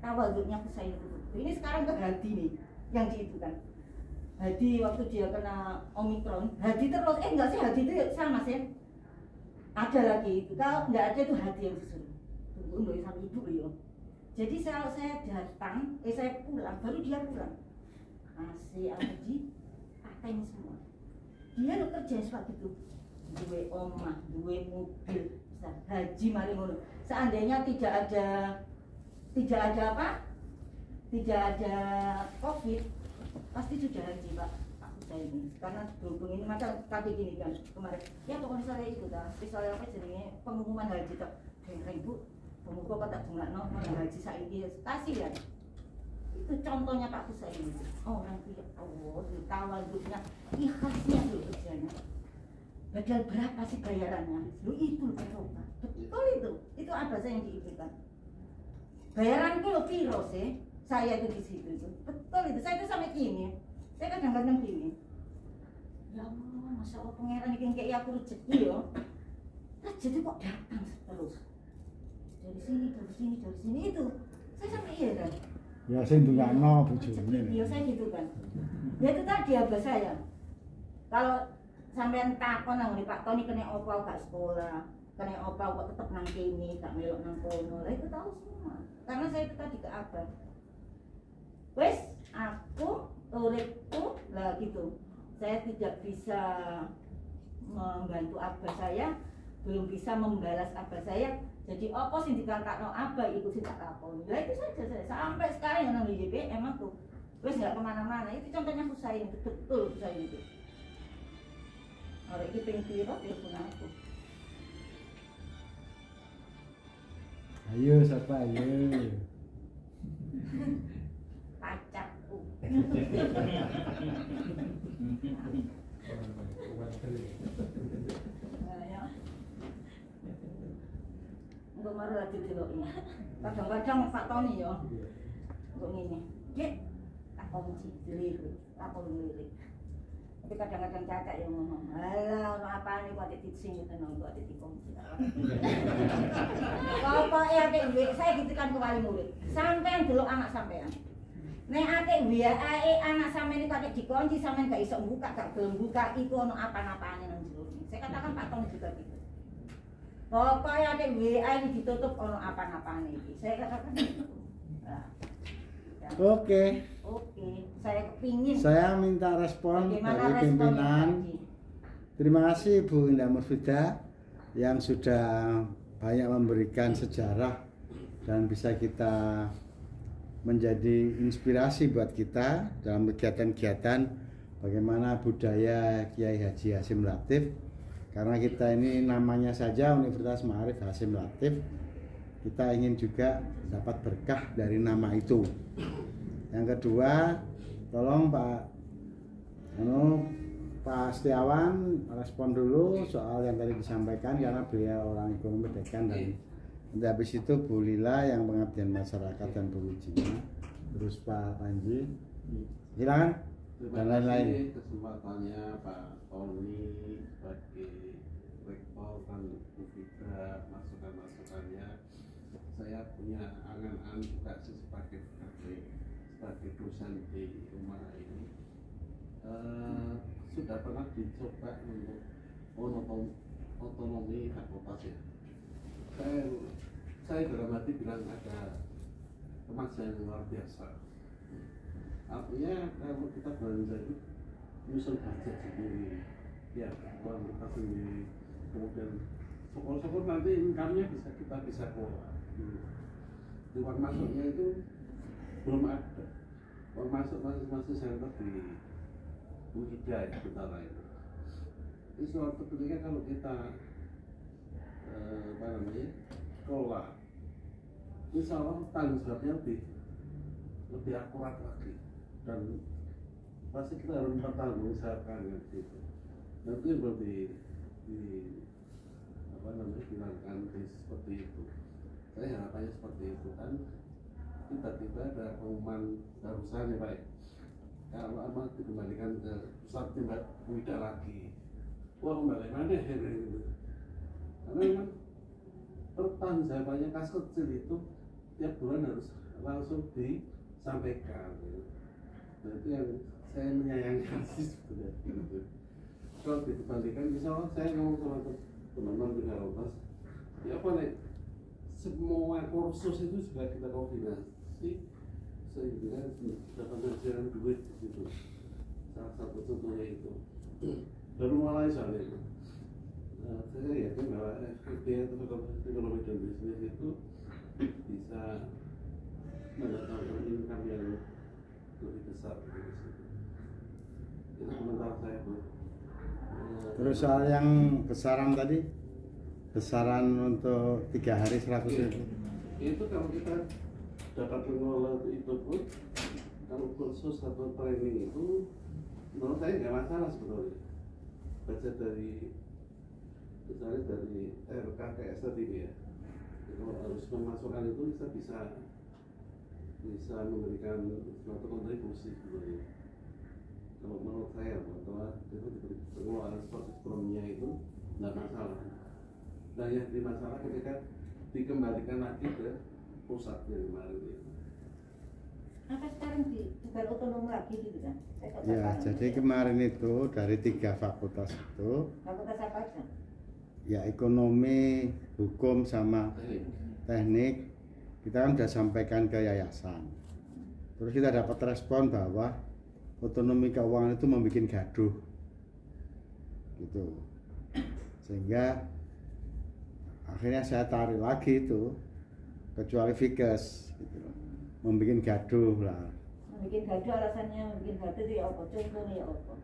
Speaker 1: Tawaduknya Husaini itu. Ini sekarang ke Hadi nih yang diitukan. Hadi waktu dia kena Omikron, Hadi terus enggak sih Hadi itu sama sih. Ada lagi itu, kalau enggak ada itu Hadi yang disuruh. Tunggu dulu sama ibu beliau. Jadi kalau saya datang, saya pulang, baru dia pulang. Masih Hadi, pakai semua. Dia lo kerja seperti itu. Dua omah, dua mobil, haji mari ngono. Seandainya tidak ada apa? Tidak ada COVID, pasti sudah haji Pak. Saya ini karena berhubung ini maka tadi gini kan kemarin ya pokoknya saya itu dah soalnya apa jadinya pengumuman haji tak ibu pemuka tak bunga no haji saya ini kasih ya itu contohnya Pak Husain ini orang itu ya Allah ditawar hidupnya ikhlasnya dulu kerjanya padahal berapa sih bayarannya lu itu berapa betul itu apa saya yang diizinkan bayaran itu lo piro sih saya itu di situ itu betul itu saya itu sampai kini saya kadang-kadang gini ya Allah, Masya Allah pangeran ini kayak aku rezeki ya rezeki kok datang terus dari sini itu saya sampai heran
Speaker 2: ya saya ndungakno bojone
Speaker 1: ya saya gitu kan ya itu tadi abah saya kalau sampean takon nang Pak Tony kena opo gak sekolah kena opo kok tetep nang kene gak melok nang kono lah itu tahu semua karena saya itu tadi ke abah wes aku uripku lah gitu. Saya tidak bisa membantu abah saya, belum bisa membalas abah saya. Jadi apa sih dikatakan abah itu sih tak lakoni. Lah itu saja saya sampai sekarang yang di JP emang tuh wes nggak kemana-mana. Itu contohnya Husain itu betul Husain itu. Orang itu pengpiro telepon aku.
Speaker 2: Ayo siapa ayo.
Speaker 1: Pacakku. Untuk baru lagi dulu ini. Kadang-kadang Pak Tony ya. Untuk ini. Dek, tak kunci dilirik, tak lirik. Tapi kadang-kadang cacak yang ngomong, alah ono apane kok dicing itu nang kok ditikung. Pokoknya atik duit saya gitu kan ke wali murid. Sampean delok anak sampean. Nek atik biayae anak sampean iki kok dikunci sampean gak iso buka, gak gelem buka, iku ono apa-apane nang jero. Saya katakan Pak Tong juga gitu. Pokoknya atik WA ini ditutup ono apa-apane iki. Saya katakan gitu. Nah.
Speaker 2: Oke.
Speaker 1: Oke, saya kepingin.
Speaker 2: Saya minta respon dari pimpinan. Terima kasih Bu Indah Murfidah yang sudah banyak memberikan sejarah dan bisa kita menjadi inspirasi buat kita dalam kegiatan-kegiatan bagaimana budaya Kiai Haji Hasyim Latif. Karena kita ini namanya saja Universitas Ma'arif Hasyim Latif, kita ingin juga dapat berkah dari nama itu. Yang kedua, tolong Pak Setiawan respon dulu soal yang tadi disampaikan karena beliau orang ekonomi dekan, dan nanti habis itu Bu Lila yang pengabdian masyarakat dan berwujudnya, terus Pak Panji, silakan. Dan lain-lain.
Speaker 3: Kesempatannya Pak Tony sebagai rektor dan juga masukan-masukannya. Saya punya angan-angan juga sebagai dosen di rumah ini sudah pernah dicoba untuk otonomi fakultas ya. Saya dalam hati bilang ada kemajuan yang luar biasa. Artinya kalau kita belanja itu nyusun budget sendiri, ya uang kita sendiri, kemudian syukur-syukur nanti income-nya kita bisa kelola. Uang masuknya itu belum ada. Uang masuk masing-masing center di UIDA ya sementara itu. Ini suatu ketika kalau kita kelola, insya Allah tanggung jawabnya lebih akurat lagi, dan pasti kita harus bertanggung jawabkan gitu. Nanti belum dilakukan seperti itu. Saya harapannya seperti itu kan. Tiba-tiba ada pengumuman barusan ya Pak, kalau amat dikembalikan ke pusat tindak UIDA lagi. Wah, kembali mana ya gitu. Karena memang pertanggungjawabannya kas kecil itu tiap bulan harus langsung disampaikan gitu. Nah itu yang saya menyayangkan sih sebenarnya gitu. Kalau dikembalikan, misalnya saya ngomong sama teman-teman di Fakultas, ya apa nih, semua kursus itu juga kita koordinasi sehingga dapat ngajaran duit gitu. Salah satu contohnya itu baru mulai soalnya itu. Saya yakin bahwa FKB atau ekonomi dan bisnis itu bisa mendatangkan income yang lebih besar dari situ. Itu komentar saya Bu.
Speaker 2: Terus soal yang besaran tadi, besaran untuk 3 hari 100.000.
Speaker 3: Itu kalau kita dapat mengelola itu pun, kalau kursus atau training itu menurut saya nggak masalah sebetulnya. Baca dari misalnya dari RKTS tadi ya, kalau harus memasukkan itu bisa memberikan suatu kontribusi sebetulnya. Kalau menurut saya bahwa itu diberi pengelolaan seperti sebelumnya itu nggak masalah. Dan yang jadi masalah ketika dikembalikan lagi ke pusatnya kemarin itu.
Speaker 1: Apa sekarang juga otonom lagi gitu kan?
Speaker 2: Ya, jadi kemarin itu dari 3 fakultas itu.
Speaker 1: Fakultas apa aja?
Speaker 2: Ya, ekonomi, hukum sama teknik. Kita kan sudah sampaikan ke yayasan. Terus kita dapat respon bahwa otonomi keuangan itu membuat gaduh, gitu. Sehingga akhirnya saya tarik lagi itu, kecuali Fikes, gitu. Membuat gaduh lah.
Speaker 1: Membuat gaduh, alasannya membuat gaduh itu ya apa? Contohnya ya apa?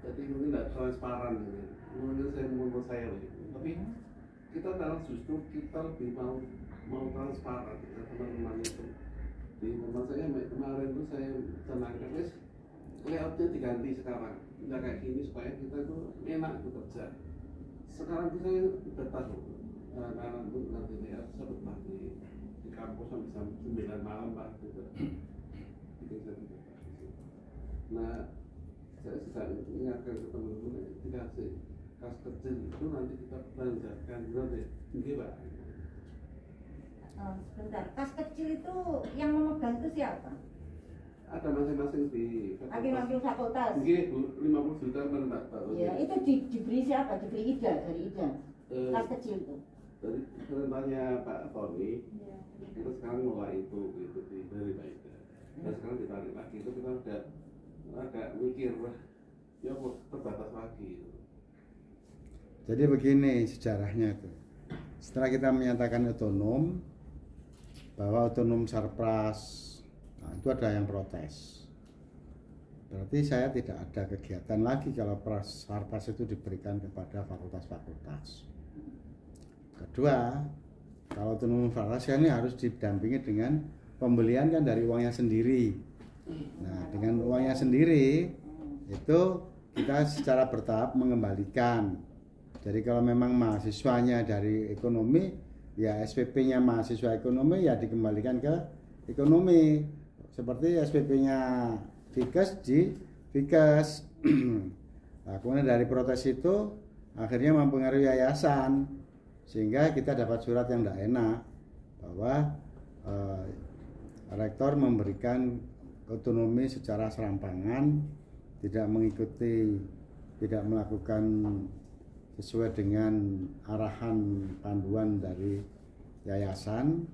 Speaker 3: Jadi mungkin tidak transparan gitu. Menurut saya tapi kita tahu justru kita lebih mau transparan ya, teman-teman itu. Di tempat saya kemarin itu saya tenangkan layoutnya diganti sekarang, tidak kayak gini supaya kita itu enak bekerja. Sekarang itu saya sudah tahu karena itu nanti layout saya betah di kampus sampai jam 9 malam Pak gitu. Bikin sertifikat. Nah saya sedang akan ke teman-teman dikasih kas kecil itu nanti kita belanjakan nanti ini Pak.
Speaker 1: Sebentar, kas kecil itu yang memegang itu siapa?
Speaker 3: Ada masing-masing di
Speaker 1: Hakim-hakim fakultas.
Speaker 3: Mungkin 50 juta kan Pak.
Speaker 1: Ya, itu diberi siapa? Diberi Ida, dari Ida. Kas kecil itu.
Speaker 3: Dari perintahnya Pak Tony, kita sekarang mulai itu gitu dari Pak Ida. Dan sekarang ditarik lagi itu kita udah agak mikir lah, ya kok terbatas lagi.
Speaker 2: Jadi begini sejarahnya itu. Setelah kita menyatakan otonom, bahwa otonom Sarpras, nah itu ada yang protes. Berarti saya tidak ada kegiatan lagi kalau Sarpras itu diberikan kepada fakultas-fakultas. Kedua, kalau otonom Sarpras ini harus didampingi dengan pembelian kan dari uangnya sendiri. Nah, dengan uangnya sendiri itu kita secara bertahap mengembalikan. Jadi kalau memang mahasiswanya dari ekonomi, ya SPP-nya mahasiswa ekonomi ya dikembalikan ke ekonomi. Seperti SPP-nya Fikes di Fikes. Nah, kemudian dari protes itu akhirnya mempengaruhi yayasan, sehingga kita dapat surat yang tidak enak bahwa rektor memberikan otonomi secara serampangan, tidak mengikuti, tidak melakukan sesuai dengan arahan panduan dari yayasan.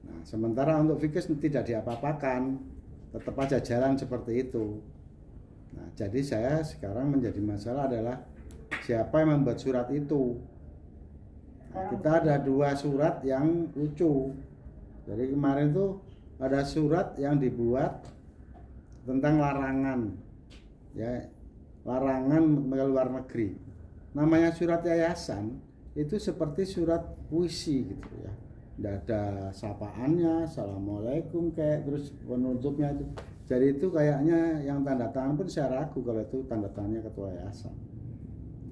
Speaker 2: Nah, sementara untuk Fikes tidak diapa-apakan, tetap aja jalan seperti itu. Nah, jadi saya sekarang menjadi masalah adalah siapa yang membuat surat itu. Nah, kita ada 2 surat yang lucu. Jadi kemarin tuh ada surat yang dibuat tentang larangan, ya, larangan ke luar negeri. Namanya surat yayasan itu seperti surat puisi gitu ya. Tidak ada sapaannya, assalamualaikum kayak, terus penutupnya itu. Jadi itu kayaknya yang tanda tangan pun saya ragu kalau itu tanda tangannya ketua yayasan.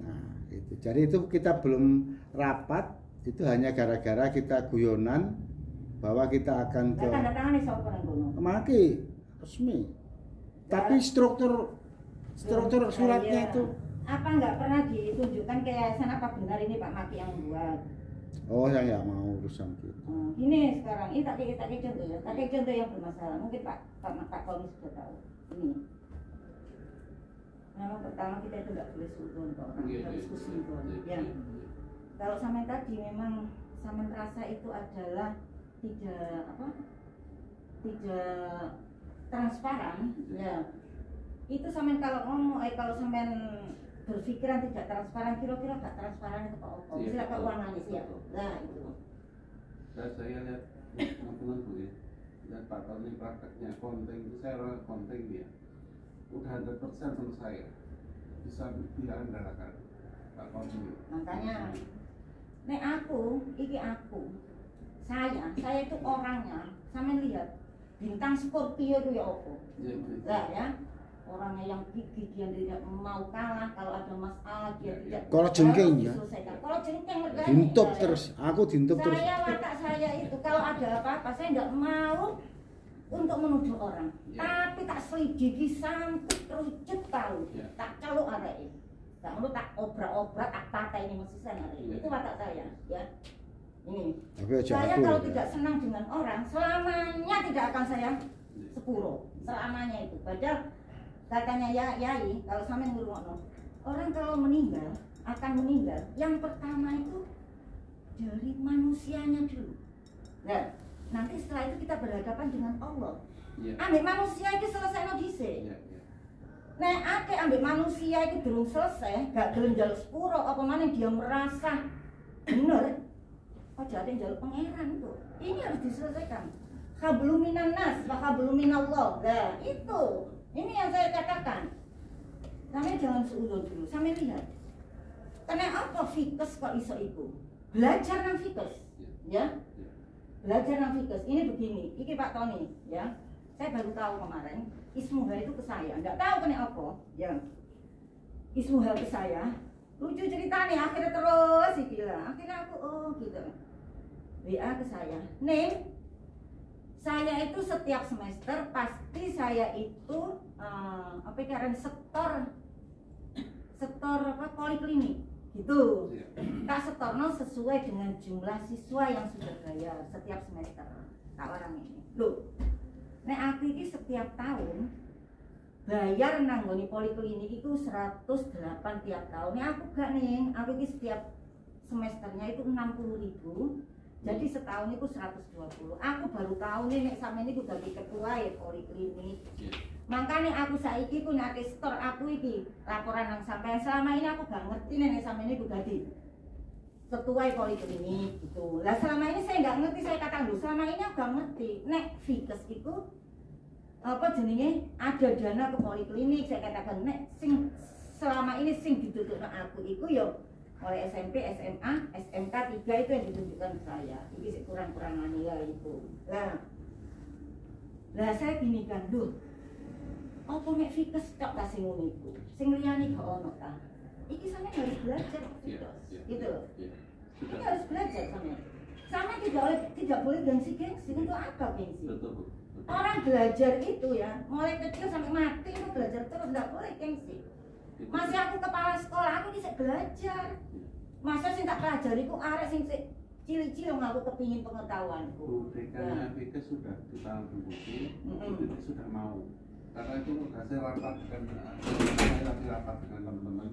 Speaker 2: Nah itu, jadi itu kita belum rapat, itu hanya gara-gara kita guyonan bahwa kita akan ke
Speaker 1: tanda tangan
Speaker 2: maki resmi. Tapi struktur suratnya itu
Speaker 1: apa nggak pernah ditunjukkan ke yayasan apa benar ini Pak Maki yang buat?
Speaker 2: Oh, saya nggak mau urusan gitu.
Speaker 1: Gini sekarang, ini tak contoh ya, tak contoh yang bermasalah. Mungkin Pak Koni sudah tahu. Ini. Memang pertama kita itu nggak boleh sudon ke orang, kita diskusi ya. Kalau sama tadi memang sama rasa itu adalah tidak transparan, ya. Itu sampean kalau ngomong, kalau sampean berpikiran tidak transparan, kira-kira gak transparan itu Pak Oko, istilah keuangan ya. Nah itu.
Speaker 3: Dan saya lihat teman-teman Bu ya, dan Pak Tony prakteknya konting itu saya orang konting dia, udah 100% sama saya bisa diandalkan Pak Tony.
Speaker 1: Makanya, nek saya itu orangnya, sama lihat bintang Scorpio itu ya Oko. Nah ya. Orangnya yang gigih, dia tidak mau kalah, kalau ada masalah dia tidak.
Speaker 2: Kalau jengking ya.
Speaker 1: Kalau jengking
Speaker 2: dintup terus, aku dintup terus.
Speaker 1: Saya watak saya itu kalau ada apa-apa saya tidak mau untuk menuduh orang, tapi tak selidiki sampai terucut tahu, tak caluk arek. Tak mau tak obrak-obrak, tak patah ini mesti sana. Itu watak saya, ya. Ini. Saya kalau tidak senang dengan orang, selamanya tidak akan saya sepuro, selamanya itu. Padahal katanya Yai, kalau sampai ngurungokno, orang kalau meninggal, akan meninggal, yang pertama itu dari manusianya dulu. Nah, nanti setelah itu kita berhadapan dengan Allah. Ambil manusia itu selesai no dhisik. Nek akeh ambek manusia itu durung selesai, gak gelem njaluk sepuro, apa maneh dia merasa bener. Aja ada njaluk pangeran itu. Ini harus diselesaikan. Hablum minan nas wa hablum minallah. Nah, itu. Ini yang saya katakan. Sampai jangan seudon dulu, sampai lihat. Karena apa Fikes kok iso iku? Belajar nang Fikes, ya. Belajar nang Fikes. Ini begini, iki Pak Tony, ya. Saya baru tahu kemarin, Ismuhal itu ke saya. Enggak tahu kena apa, ya. Ismuhal ke saya. Lucu ceritanya, akhirnya terus iki lah. Akhirnya aku gitu. WA ke saya. Nih, saya itu setiap semester pasti saya itu setor setor apa poliklinik gitu.
Speaker 3: Iya.
Speaker 1: Tak setorno sesuai dengan jumlah siswa yang sudah bayar setiap semester. Tak orang ini. Loh, nek aku ini setiap tahun bayar nanggoni poliklinik itu 108 tiap tahun. Nek aku gak nih, aku ini setiap semesternya itu 60.000. Jadi setahun itu 120. Aku baru tahu nih nek sama ini udah ketua ya poliklinik.
Speaker 3: Iya.
Speaker 1: Makanya aku saiki ku nyate store aku iki laporan nang sampean selama ini aku gak ngerti nek sama ini udah di ketua poliklinik gitu. Lah selama ini saya nggak ngerti, saya katakan dulu selama ini aku gak ngerti nek Fikes itu apa jenenge ada dana ke poliklinik. Saya katakan nek sing selama ini sing ditutukno aku iku yo oleh SMP, SMA, SMK 3 itu yang ditunjukkan saya. Ini sih kurang-kurang manila itu. Lah saya gini kan, duh, apa mek Fikes tok ta sing ngono iku? Sing liyane gak ono ta? Iki sampe harus belajar
Speaker 3: Iya.
Speaker 1: gitu loh.
Speaker 3: Iya.
Speaker 1: Ini harus belajar sama tidak boleh gengsi-gengsi. Untuk apa gengsi?
Speaker 3: Betul.
Speaker 1: Orang belajar itu ya mulai kecil sampai mati itu belajar terus, tidak boleh gengsi. Masih aku kepala sekolah aku bisa belajar. Masa sing tak pelajari ku arek sing cilik-cilik aku kepingin pengetahuanku.
Speaker 3: Dekannya Fikes sudah kita bukti, itu sudah mau. Karena itu hasil rapat dengan saya lagi rapat dengan teman-teman.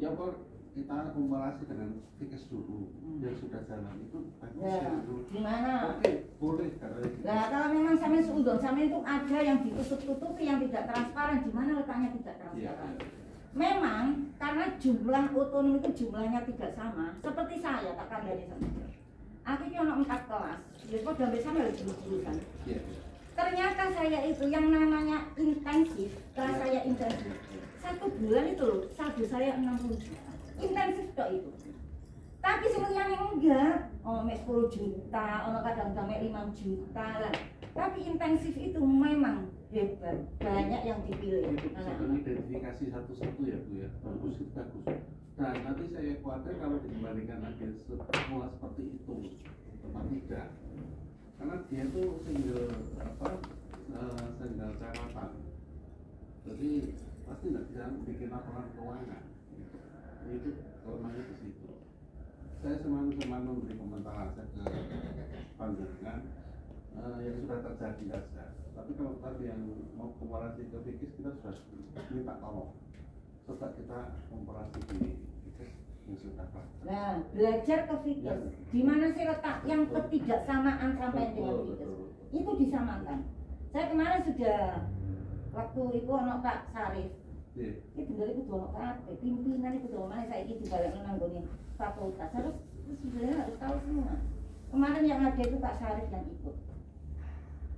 Speaker 3: Ya kok kita komparasi dengan Fikes dulu yang sudah jalan itu bagus
Speaker 1: Ya,
Speaker 3: dulu.
Speaker 1: gimana?
Speaker 3: Oke, boleh karena itu.
Speaker 1: Nah, kalau memang sampai seudon, sampai itu ada yang ditutup-tutupi yang tidak transparan, gimana letaknya tidak
Speaker 3: Iya.
Speaker 1: transparan? Memang karena jumlah otonom itu jumlahnya tidak sama. Seperti saya tak kandani sama. Aku ini anak 4 kelas, jadi kok udah sama harus jurusan.
Speaker 3: Iya.
Speaker 1: Ternyata saya itu yang namanya intensif, kelas saya intensif. 1 bulan itu loh, saldo saya 60 juta. Intensif kok itu. Tapi sebenarnya enggak, oh mek 10 juta, ono kadang sampai 5 juta lah. Tapi intensif itu memang hebat, banyak yang dipilih.
Speaker 3: Sebenarnya identifikasi satu-satu ya Bu ya, bagus itu bagus. Nah nanti saya khawatir kalau dikembalikan lagi semua seperti itu, tempat tidak. Karena dia itu single catatan, jadi pasti tidak bisa bikin laporan keuangan. Itu kelemahannya di situ. Saya semakin memberi komentar saja ke pandangan yang sudah terjadi saja. Tapi kalau tadi yang mau komparasi ke Fikes kita sudah minta tolong. Coba kita komparasi di Fikes yang sudah Pak.
Speaker 1: Nah, belajar ke Fikes. Di mana sih letak yang ketidaksamaan sampai dengan Fikes? Itu disamakan. Saya kemarin sudah waktu itu anak Pak Sarif. Ini bener itu dono kabeh, pimpinan itu dono mana saya ini dibalik nanggone fakultas. Harus sebenarnya harus tahu semua. Kemarin yang ada itu Pak Sarif yang ikut.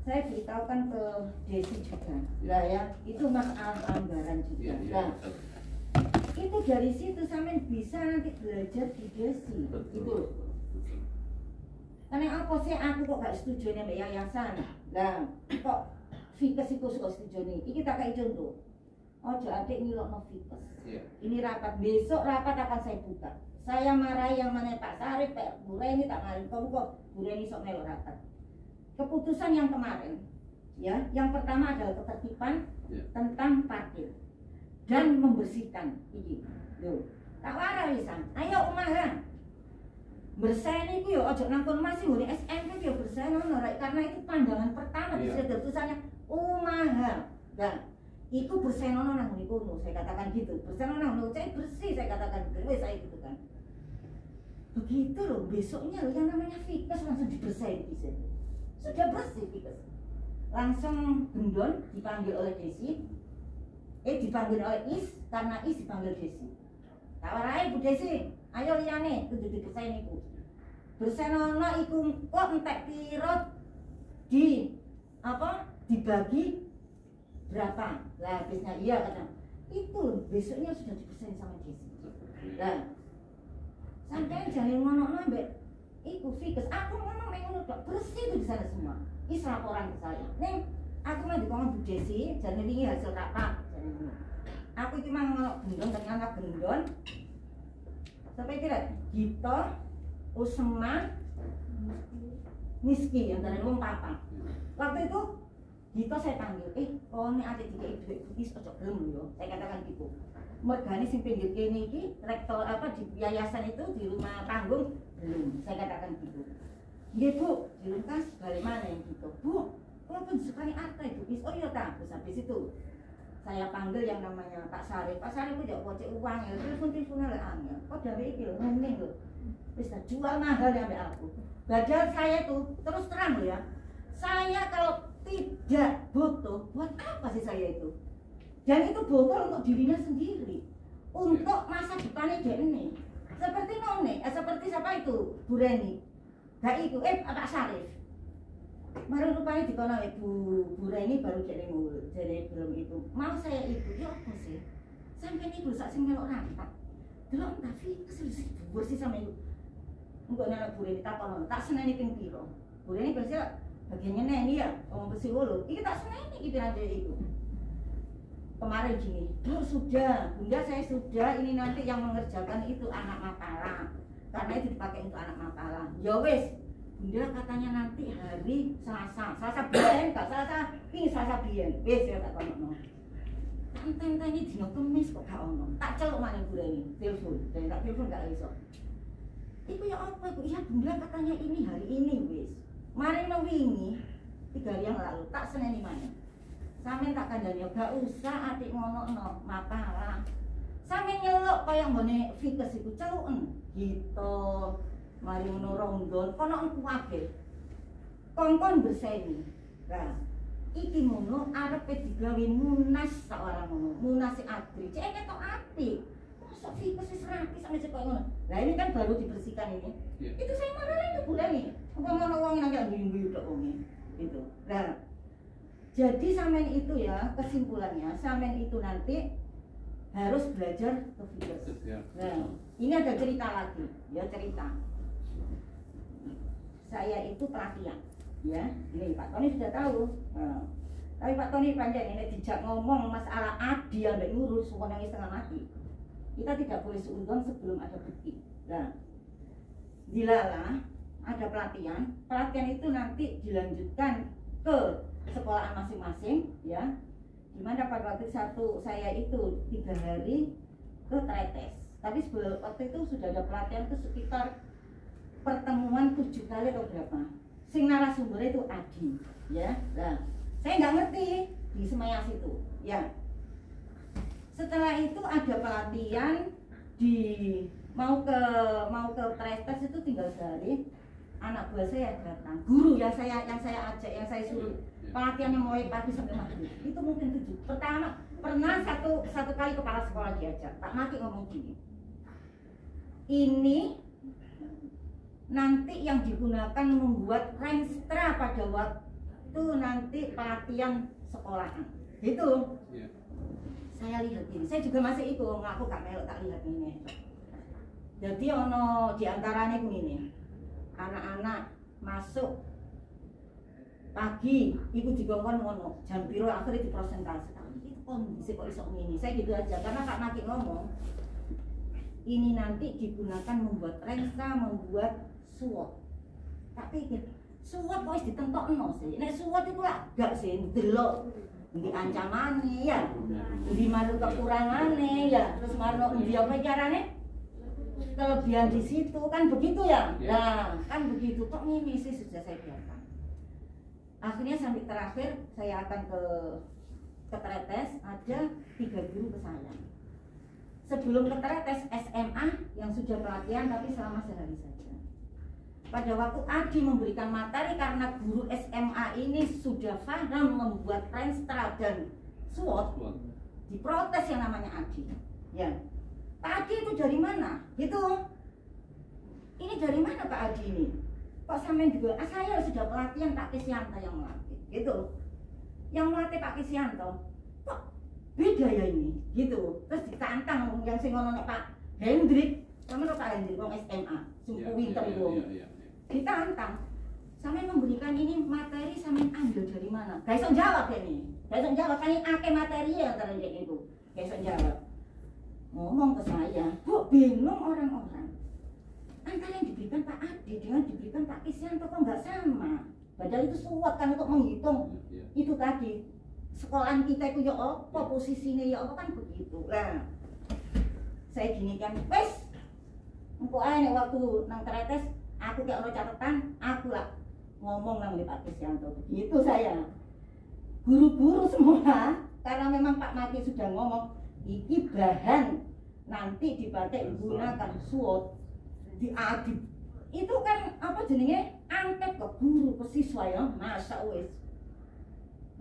Speaker 1: Saya beritahukan ke Desi juga. Lah ya, itu masalah anggaran juga. Nah, itu dari situ sampai bisa nanti belajar di Desi. Itu. Karena apa sih aku kok gak setuju nih yayasan? Lah, kok Fikes itu suka setuju nih? Ini tak kayak contoh. Ojo adik ngilokno Fikes. Ini rapat, besok rapat akan saya buka. Saya marahi yang mana Pak Sarif, Pak Bureni tak marahi. Kamu kok Bureni sok melo rapat. Keputusan yang kemarin, ya, yang pertama adalah ketertiban tentang parkir dan membersihkan. Ini, loh, tak warai wisan. Ayo umahan, berseni ku yo, ojo nangkon masih ngene SMP yo berseni karena itu pandangan pertama di keputusannya umahan. Dan itu bersenono nang kono, saya katakan gitu. Bersenono nang saya bersih, saya katakan gitu. Saya gitu kan. Begitu loh, besoknya loh yang namanya Fikes langsung dibersihin bisa. Sudah bersih Fikes. Langsung gendon dipanggil oleh Desi. Dipanggil oleh Is, karena Is dipanggil Desi. Tawarai Bu Desi, ayo liyane kudu dibersihin iku. Bersenono iku kok entek piro di apa? Dibagi berapa? Lah habisnya iya kata. Itu besoknya sudah dibersihin sama Desi. Lah sampai jangan ngono mbek iku Fikes. Aku ngomong mek ngono tok, bersih itu di sana semua. Is laporan ke saya. Ning aku mah dikongkon Bu Desi, jane wingi hasil rapat. Aku iki mang ngono gendon ternyata gendon. Sampai kira Gito, Usman, Miski yang dari wong papa. Waktu itu Gitu saya panggil, oh ini adik tiga duit bukis ojo gelem lho, saya katakan gitu. Mergane sing pinggir kene iki rektor apa di yayasan itu di rumah panggung belum, saya katakan gitu. Nggih Bu, dilungkas balik mana yang gitu. Bu, kalau pun sekali harta itu bis, oh iya tak, terus habis itu saya panggil yang namanya Pak Sarif. Pak Sarif itu jauh pocek uang ya, telepon-teleponnya lah angel. Kok dari iki lho, ngomong lho. Bisa jual mahal ya ambil aku. Padahal saya tuh terus terang loh ya. Saya kalau tidak butuh, buat apa sih saya itu? Dan itu botol untuk dirinya sendiri, untuk masa depannya dia ini. Seperti seperti siapa itu? Bu Reni. Gak itu, Pak Sarif. Kemarin rupanya dikono Bu Reni baru jadi belum itu. Mau saya itu, ya apa sih? Sampai ini sak sing melok rapat. Delok tapi keselisi dhuwur sih sama itu. Engko nek Bu Reni takon, tak seneni ping piro? Bu Reni biasa bagiannya neni ya, ngomong besi wolo. Iki tak seneni iki ada itu. Kemarin gini, sudah, Bunda saya sudah, ini nanti yang mengerjakan itu anak Mapala. Karena itu dipakai untuk anak Mapala. Ya wis, Bunda katanya nanti hari Selasa bien, gak Selasa, ini Selasa bien. Wis ya tak kono. Enten ini dino Kamis kok gak ono. Tak celuk maneh Bunda ini, telepon. Dan tak telepon gak iso. Iku ya apa iku? Iya Bunda katanya ini hari ini wis. Mari no wingi 3 hari yang lalu tak seneni maneh. Sampe tak kandhani gak usah atik ngono Mapala. Sampe nyeluk kaya nggone Fikes iku celuken. Gitu. Mari ngono rondon kono engko kabeh. Kongkon berseni. Nah, iki ngono arepe digawe munas sak ora ngono. Munas si Adri. Cek ketok apik. Mosok Fikes wis rapi sampe cek ngono. Nah, ini kan baru dibersihkan ini. Yeah. Itu saya marah itu bulan nih. Apa ngono wong nang guyu-guyu tok wonge. Itu. Nah, jadi sampean itu ya kesimpulannya, sampean itu nanti harus belajar ke Fikes. Nah, ini ada cerita lagi, ya cerita. Saya itu pelatihan, ya. Ini Pak Tony sudah tahu. Nah, tapi Pak Tony panjang ini dijak ngomong masalah adi yang ngurus sewenang setengah mati. Kita tidak boleh seudon sebelum ada bukti. Nah, dilala ada pelatihan. Pelatihan itu nanti dilanjutkan ke sekolahan masing-masing, ya. Dimana pada waktu satu saya itu 3 hari ke Tretes. Tapi sebelum waktu itu sudah ada pelatihan itu sekitar pertemuan 7 kali atau berapa. Sing narasumbernya itu Adi, ya. Nah, saya nggak ngerti di Semayas itu, ya. Setelah itu ada pelatihan di mau ke Tretes itu tinggal sehari. Anak buah saya datang, guru yang saya ajak, yang saya suruh pelatihan yang mulai pagi sampai maghrib. Itu mungkin 7. Pertama pernah satu kali kepala sekolah diajak. Pak Maki ngomong gini, ini nanti yang digunakan membuat renstra pada waktu nanti pelatihan sekolahan. Gitu. Yeah. Saya lihat ini, saya juga masih itu ngaku gak melok tak lihat ini. Jadi ono diantaranya ini. Anak-anak masuk pagi, ibu digongkon ngono, jam piro akhirnya dipresentasi. Tapi itu kondisi kok iso ngene. Saya gitu aja karena Kak Maki ngomong ini nanti digunakan membuat renstra, membuat SWOT. Tapi SWOT kok wis ditentokno sih. Nek SWOT itu lah gak sih delok ndi ancamane ya. Ndi maru kekurangane ya, terus maru ndi apa carane? Kelebihan di situ kan begitu ya. Nah, kan begitu kok ini sih sudah saya biarkan. Akhirnya sampai terakhir saya akan ke Tretes, ada 3 guru ke saya. Sebelum ke Tretes SMA yang sudah pelatihan tapi selama sehari saja. Pada waktu Adi memberikan materi karena guru SMA ini sudah paham membuat renstra dan SWOT, diprotes yang namanya Adi. Ya. Pak Adi itu dari mana? Gitu. Ini dari mana Pak Adi ini? Kok sampean juga? Saya sudah pelatihan Pak Kisyanto yang melatih. Gitu. Yang melatih Pak Kisyanto. Kok beda ya ini? Gitu. Terus ditantang yang sing ngono Pak Hendrik, sama Pak Hendrik wong SMA, sumpu winter itu. Ditantang. Sampean memberikan ini materi sampean ambil dari mana? Gak iso jawab ini. Gak iso jawab kan akeh materi ya antara itu. Gak iso jawab. Ngomong ke saya, kok bingung orang-orang antara yang diberikan Pak Adi dengan diberikan Pak Kisyanto kok nggak sama. Padahal itu suat kan untuk menghitung itu tadi sekolahan kita itu ya apa posisinya ya apa kan begitu. Nah, saya gini kan, wes, engkau aja waktu nang teretes, aku kayak orang catatan, aku lah ngomong nang Pak Krisyanto begitu saya. Guru-guru semua, karena memang Pak Maki sudah ngomong, iki bahan nanti dipakai digunakan suot diadib. Itu kan apa jenenge angket ke guru ke siswa ya, masa wes.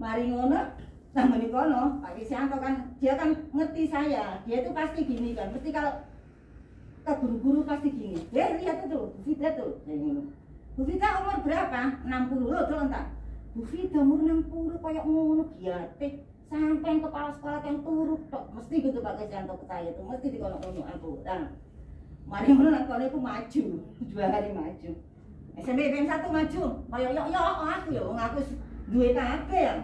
Speaker 1: Mari ngono, nah menikono Pak Krisyanto kan dia kan ngerti saya, dia itu pasti gini kan, mesti kalau ke guru-guru pasti gini, lihat itu Bu Fida tuh, Bu Fida umur berapa? 60 loh tuh entar. Bu Fida umur 60 kayak ngono giate, sampai kepala sekolah yang turut tok, mesti gitu Pak Krisyanto ke saya tuh, mesti dikono-kono aku. Nah, mari ngono nak kono iku maju, 2 hari maju. SMP yang 1 maju, kayak yo aku yo ngaku duwe kabeh ya.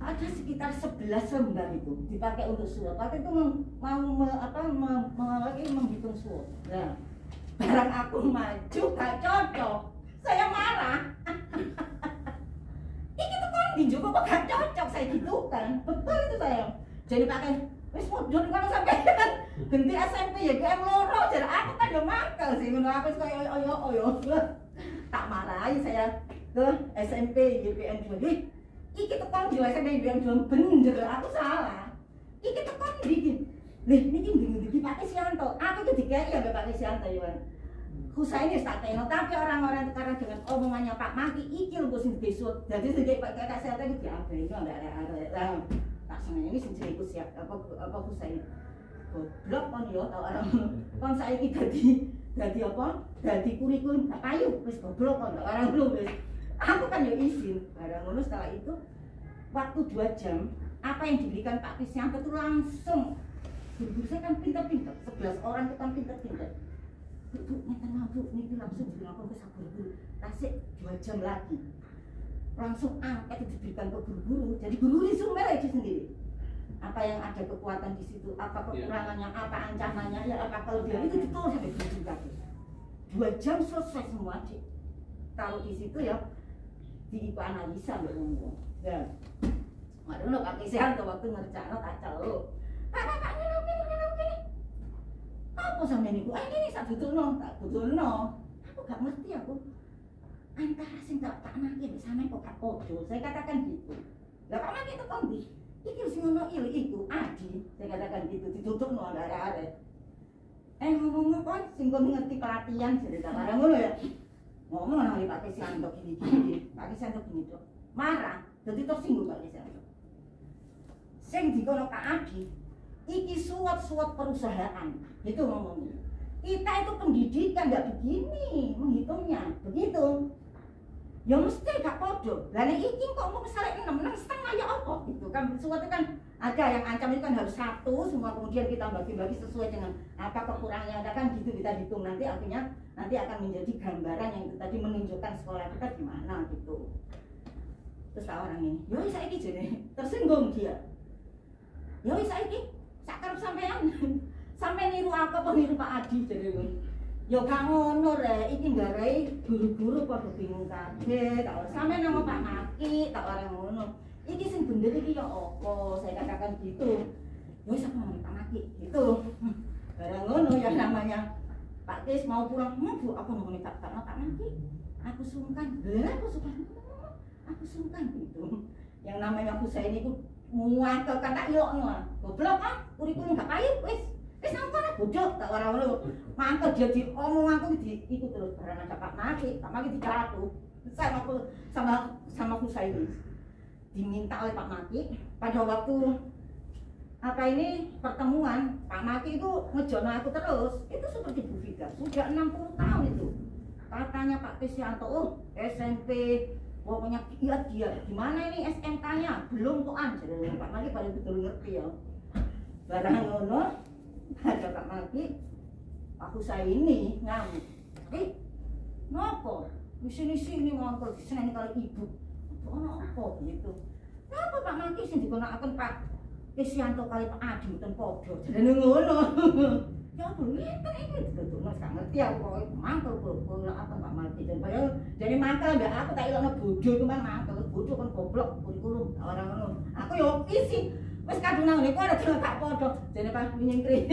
Speaker 1: Ada sekitar 11 lembar itu dipakai untuk suap. Waktu itu menghitung suap. Nah, barang aku maju gak cocok, saya marah. Iki tuh kan dijogo kok gak cocok, saya gitu kan. Betul itu saya. Jadi pakai wis mudhun kan sampai ganti SMP ya GM loro. Jadi aku kan yo mangkel sih ngono aku koyo oyo. Tak marahi saya ke SMP YPN 2. Iki tekan di SMP YPN 2 bener, aku salah. Iki tekan dikit. Niki nggih Pak Krisyanto. Aku itu dikai ya Pak Krisyanto ya. Husaini tak teno, tapi orang-orang sekarang dengan omongannya Pak Maki iki lho sing besok. Jadi sing Pak Krisyanto itu diabeni kok ndak ada. Tak seneng ini sing iku siap apa Husaini. Goblok kon yo tau orang kon saiki dadi apa? Dadi kurikulum gak payu wis goblok kon orang belum wis. Aku kan ya izin, barang ngono setelah itu waktu 2 jam apa yang diberikan Pak Krisyanto itu langsung guru-guru saya kan pintar-pintar, 11 orang itu kan pintar-pintar. Bu, ngeten Bu, ini langsung dilakukan ke guru-guru. Tasik 2 jam lagi. Langsung angkat diberikan ke guru-guru. Jadi guru itu itu sendiri. Apa yang ada kekuatan di situ, apa kekurangannya, apa ancamannya, ya apa kelebihan itu ditulis sampai guru kaki. 2 jam selesai semua sih. Kalau di situ ya dianalisa loh ngomong. Ya. Waduh lo Pak Krisyanto waktu ngerjakan tak celuk. Pak ini. Apa sampe niku? Ini sak butulno, tak butulno. Aku gak ngerti aku. Antara sing tak Maki sampe kok gak podo. Saya katakan gitu. Lah Pak Maki itu kondi. Iki sing ngono iku Adi. Saya katakan gitu ditutupno arek-arek. Ngomong kon sing kon ngerti pelatihan cerita barang ngono ya. Ngomong nang Pak Krisyanto gini. Pak Krisyanto gini tok. Marah, dadi tersinggung Pak Krisyanto. Sing dikono Pak Adi, iki suap-suap perusahaan. Itu ngomongnya. Kita itu pendidikan nggak begini menghitungnya, begitu. Ya mesti gak podo. Lah nek iki kok mau misalnya 6,5 ya apa gitu kan. Sesuatu kan ada yang ancam itu kan harus 1 semua, kemudian kita bagi-bagi sesuai dengan apa kekurangannya. Ada kan gitu kita hitung nanti artinya nanti akan menjadi gambaran yang itu tadi menunjukkan sekolah kita di mana gitu. Terus orang ini, yo saiki jene tersinggung dia. Yo saiki sakarep sampean sampai niru apa niru Pak Adi jene. Ya gak ngono rek, iki nggarai guru-guru padha bingung kabeh. Tak sampe nama Pak Maki, tak orang ngono. Iki sing bener iki ya apa? Saya katakan gitu. Ya wis aku ngomong Pak Maki gitu. Barang ngono yang namanya Pak Kris mau pulang, Bu, aku ngomong Pak Maki. Aku sungkan. Lah aku sungkan. Aku sungkan gitu. Yang namanya Husaini iku muakel kata ilokno. Goblok kan, kurikulum gak payu wis. Sampai bodoh tak orang lu mangkel dia diomong aku ikut terus barang ada Pak Maki dicatu sama Husaini diminta oleh Pak Maki pada waktu apa ini pertemuan Pak Maki itu ngejono aku terus itu seperti Bu Fida sudah 60 tahun itu katanya Pak Krisyanto SMP pokoknya dia gimana ini SMK-nya belum koan jadi Pak Maki paling betul ngerti ya barang ngono ada Pak Maki, Pak Husaini ngamuk. Ngopo? Sini ngompol, seneng kali ibu. Ono apa gitu? Kenapa Pak Maki sing digunakaken Pak Krisyanto kali Pak Adi mboten padha jarene ngono. Ya apa ngeten iki dudukno gak ngerti aku kok mangkel kok apa Pak Mati dan bayar jadi mangkel mbak aku tak ilokno bodho cuman mangkel bodho kan goblok kurikulum orang ngono. Aku yo isi wis kadung nang niku ada gak padha jane pas nyengkring.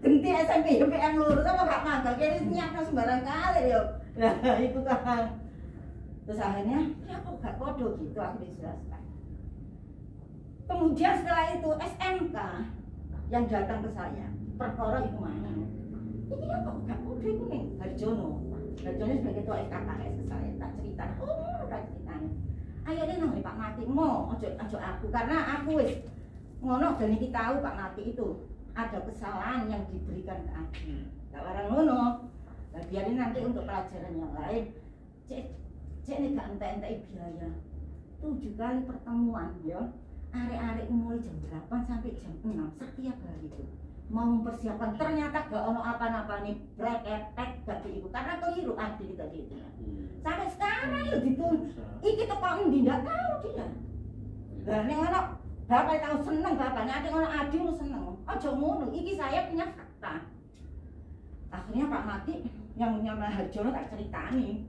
Speaker 1: Genti SMP PM lurus apa gak mangkel kene nyapno sembarang kali yo. Lah itu kan. Terus akhirnya ya kok gak padha gitu aku dijelaskan. Kemudian setelah itu SMK yang datang ke saya, perkara itu mana? Ini apa gak padha iku ning Harjono. Harjono sebagai ketua SKKS ke saya tak cerita. Oh, tak ceritanya. Ayo deh nang Pak Mati mo, ojo aku karena aku wis ngono dan iki tahu Pak Mati itu ada kesalahan yang diberikan ke Adi. Gak barang ngono. Nah, biarin nanti untuk pelajaran yang lain. Cek nih gak entek-entek biaya. 7 kali pertemuan ya. Arek-arek mulai jam 8 sampai jam 6 setiap hari itu mau mempersiapkan ternyata gak ono apa-apa nih bracket gak diikut karena keliru Adi tadi itu ya. Sampai sekarang ya ditun iki teko endi ndak tahu dia. Lah ning ono bapak tahu seneng bapaknya ada ono Adi lu seneng. Aja ngono iki saya punya fakta. Akhirnya Pak Mati yang menyamar Harjono tak ceritani.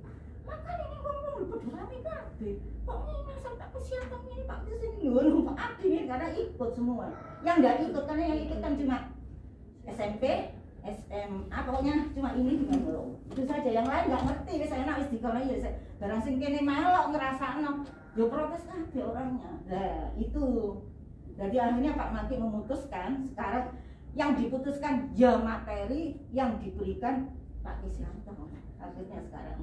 Speaker 1: Makanya ini ngomong lebih rame kabeh. Kok ini sampai kesiapan ini Pak di sini ngono Pak Adi nih karena ikut semua. Yang enggak ikut karena yang ikut kan cuma SMP, SMA pokoknya cuma ini juga belum. Itu saja yang lain enggak ngerti wis enak wis dikono ya barang sing kene melok ngrasakno. Yo protes kabeh orangnya. Nah, itu. Jadi akhirnya Pak Mati memutuskan sekarang yang diputuskan ya materi yang diberikan Pak Krisyanto. Akhirnya sekarang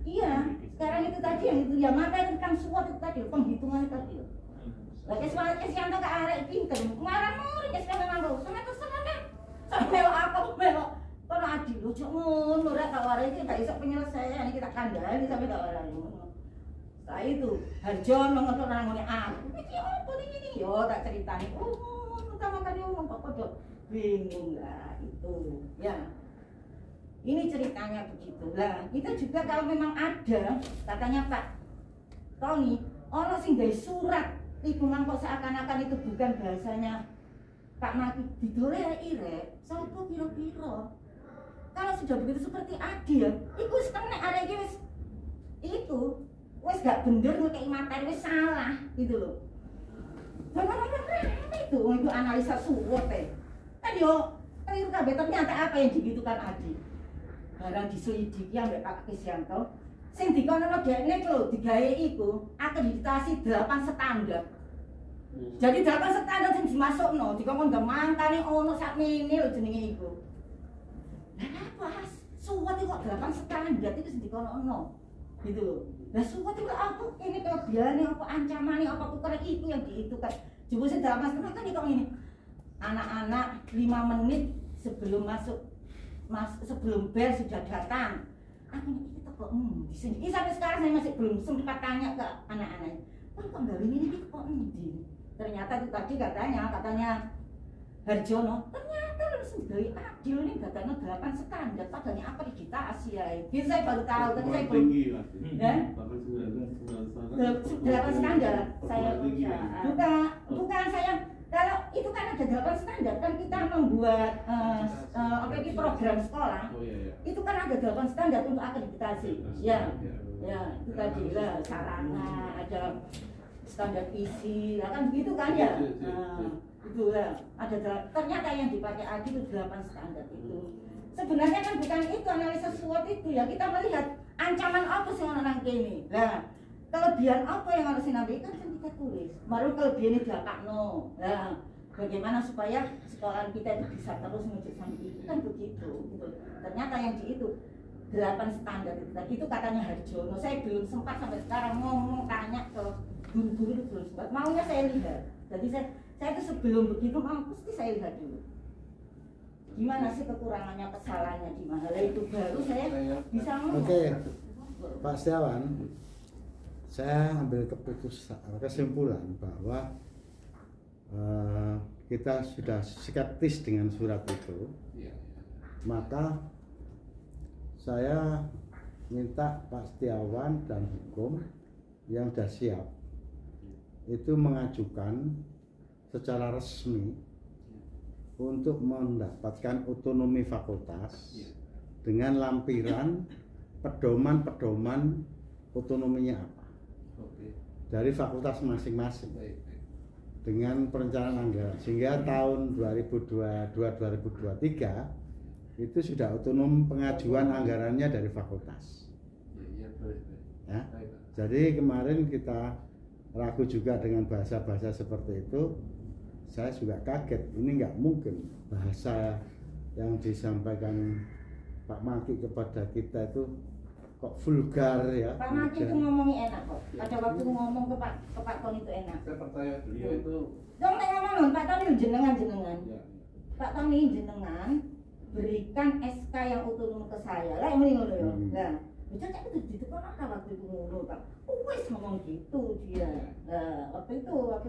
Speaker 1: iya, sekarang itu tadi yang itu ya materi tentang SWOT itu tadi penghitungan itu tadi. Lagi soal Krisyanto ke arek pinter, marah-marah ya sekarang nanggo. Sama terus sampe. Sampe aku melok. Kono Adi lho cok ngono rek tak warai iki gak iso penyelesaian iki tak kandhani sampe tak warai ngono. Setelah itu Harjono ngono nang ngene aku. Iki opo iki yo tak ceritani. Pertama kali ngomong kok padha bingung lah itu. Ya. Ini ceritanya begitu. Lah, itu juga kalau memang ada katanya Pak Tony, ono sing gawe surat iku mangko seakan-akan itu bukan bahasanya Pak Mati didoleki rek. Sopo kira-kira? Kalau sudah begitu seperti Adi ya, iku wis kena arek iki wis itu wis gak bener ngekeki materi wis salah gitu loh. Itu analisa SWOT kan yo keliru kabeh ternyata apa yang digitukan Adi barang diselidiki ambek Pak Krisyanto sing dikono dekne lho digawe iku akreditasi 8 standar. Jadi 8 standar sing dimasukno dikon ndak mangkane ono sak mene lho jenenge iku. Lah apa SWOT kok 8 standar itu sing dikono gitu loh. Lah SWOT itu apa ini kelebihane apa ancamane apa kuker itu yang diitukan. Coba sing 8 standar kan kok ngene. Anak-anak 5 menit sebelum masuk sebelum bel sudah datang. Aku ini kok di sini. Ini sampai sekarang saya masih belum sempat tanya ke anak-anak. Kok gawe ini kok endi? Ternyata itu tadi katanya Harjono, ternyata lu sendiri adil nih datanya 8 standar padahal akreditasi ya. Ini saya baru tahu, tapi saya belum. Ya? 8 standar saya bukan saya. Kalau itu kan ada 8 standar kan kita membuat program sekolah. Itu kan ada 8 standar untuk akreditasi. Ya, itu tadi lah sarana, ada standar isi, kan begitu kan ya. Itu lah. Ada ternyata yang dipakai Adi itu 8 standar itu. Sebenarnya kan bukan itu analisa SWOT itu ya kita melihat ancaman apa sih orang kene. Nah, kelebihan apa yang harus dinampilkan kan kita tulis. Baru kelebihannya diakakno. Nah, bagaimana supaya sekolah kita itu bisa terus menuju sampai itu kan begitu. Gitu. Ternyata yang di itu 8 standar itu katanya Harjono. Saya belum sempat sampai sekarang ngomong tanya ke guru-guru itu belum sempat. Maunya saya lihat. Jadi saya itu sebelum begitu mesti saya lihat dulu. Gimana sih kekurangannya, kesalahannya di mana? Lah itu baru saya bisa ngomong.
Speaker 2: Oke, Pak Setiawan. Saya ambil kesimpulan bahwa kita sudah skeptis dengan surat itu, maka saya minta Pak Setiawan dan hukum yang sudah siap itu mengajukan secara resmi untuk mendapatkan otonomi fakultas dengan lampiran pedoman-pedoman otonominya apa dari fakultas masing-masing dengan perencanaan anggaran, sehingga tahun 2022-2023 itu sudah otonom pengajuan anggarannya dari fakultas. Ya. Jadi kemarin kita ragu juga dengan bahasa-bahasa seperti itu. Saya juga kaget, ini nggak mungkin bahasa yang disampaikan Pak Maki kepada kita itu kok vulgar ya.
Speaker 1: Pak Maki itu ngomongnya enak kok. Pada waktu ngomong ke Pak Tony itu enak.
Speaker 3: Saya percaya beliau itu.
Speaker 1: Dong ngomong Pak Tony jenengan.
Speaker 3: Ya.
Speaker 1: Pak Tony jenengan berikan SK yang otonom ke saya. Lah ini ngono ya. Nah, bisa cek itu ditekan apa waktu itu ngono Pak. Wes ngomong gitu dia. Nah, waktu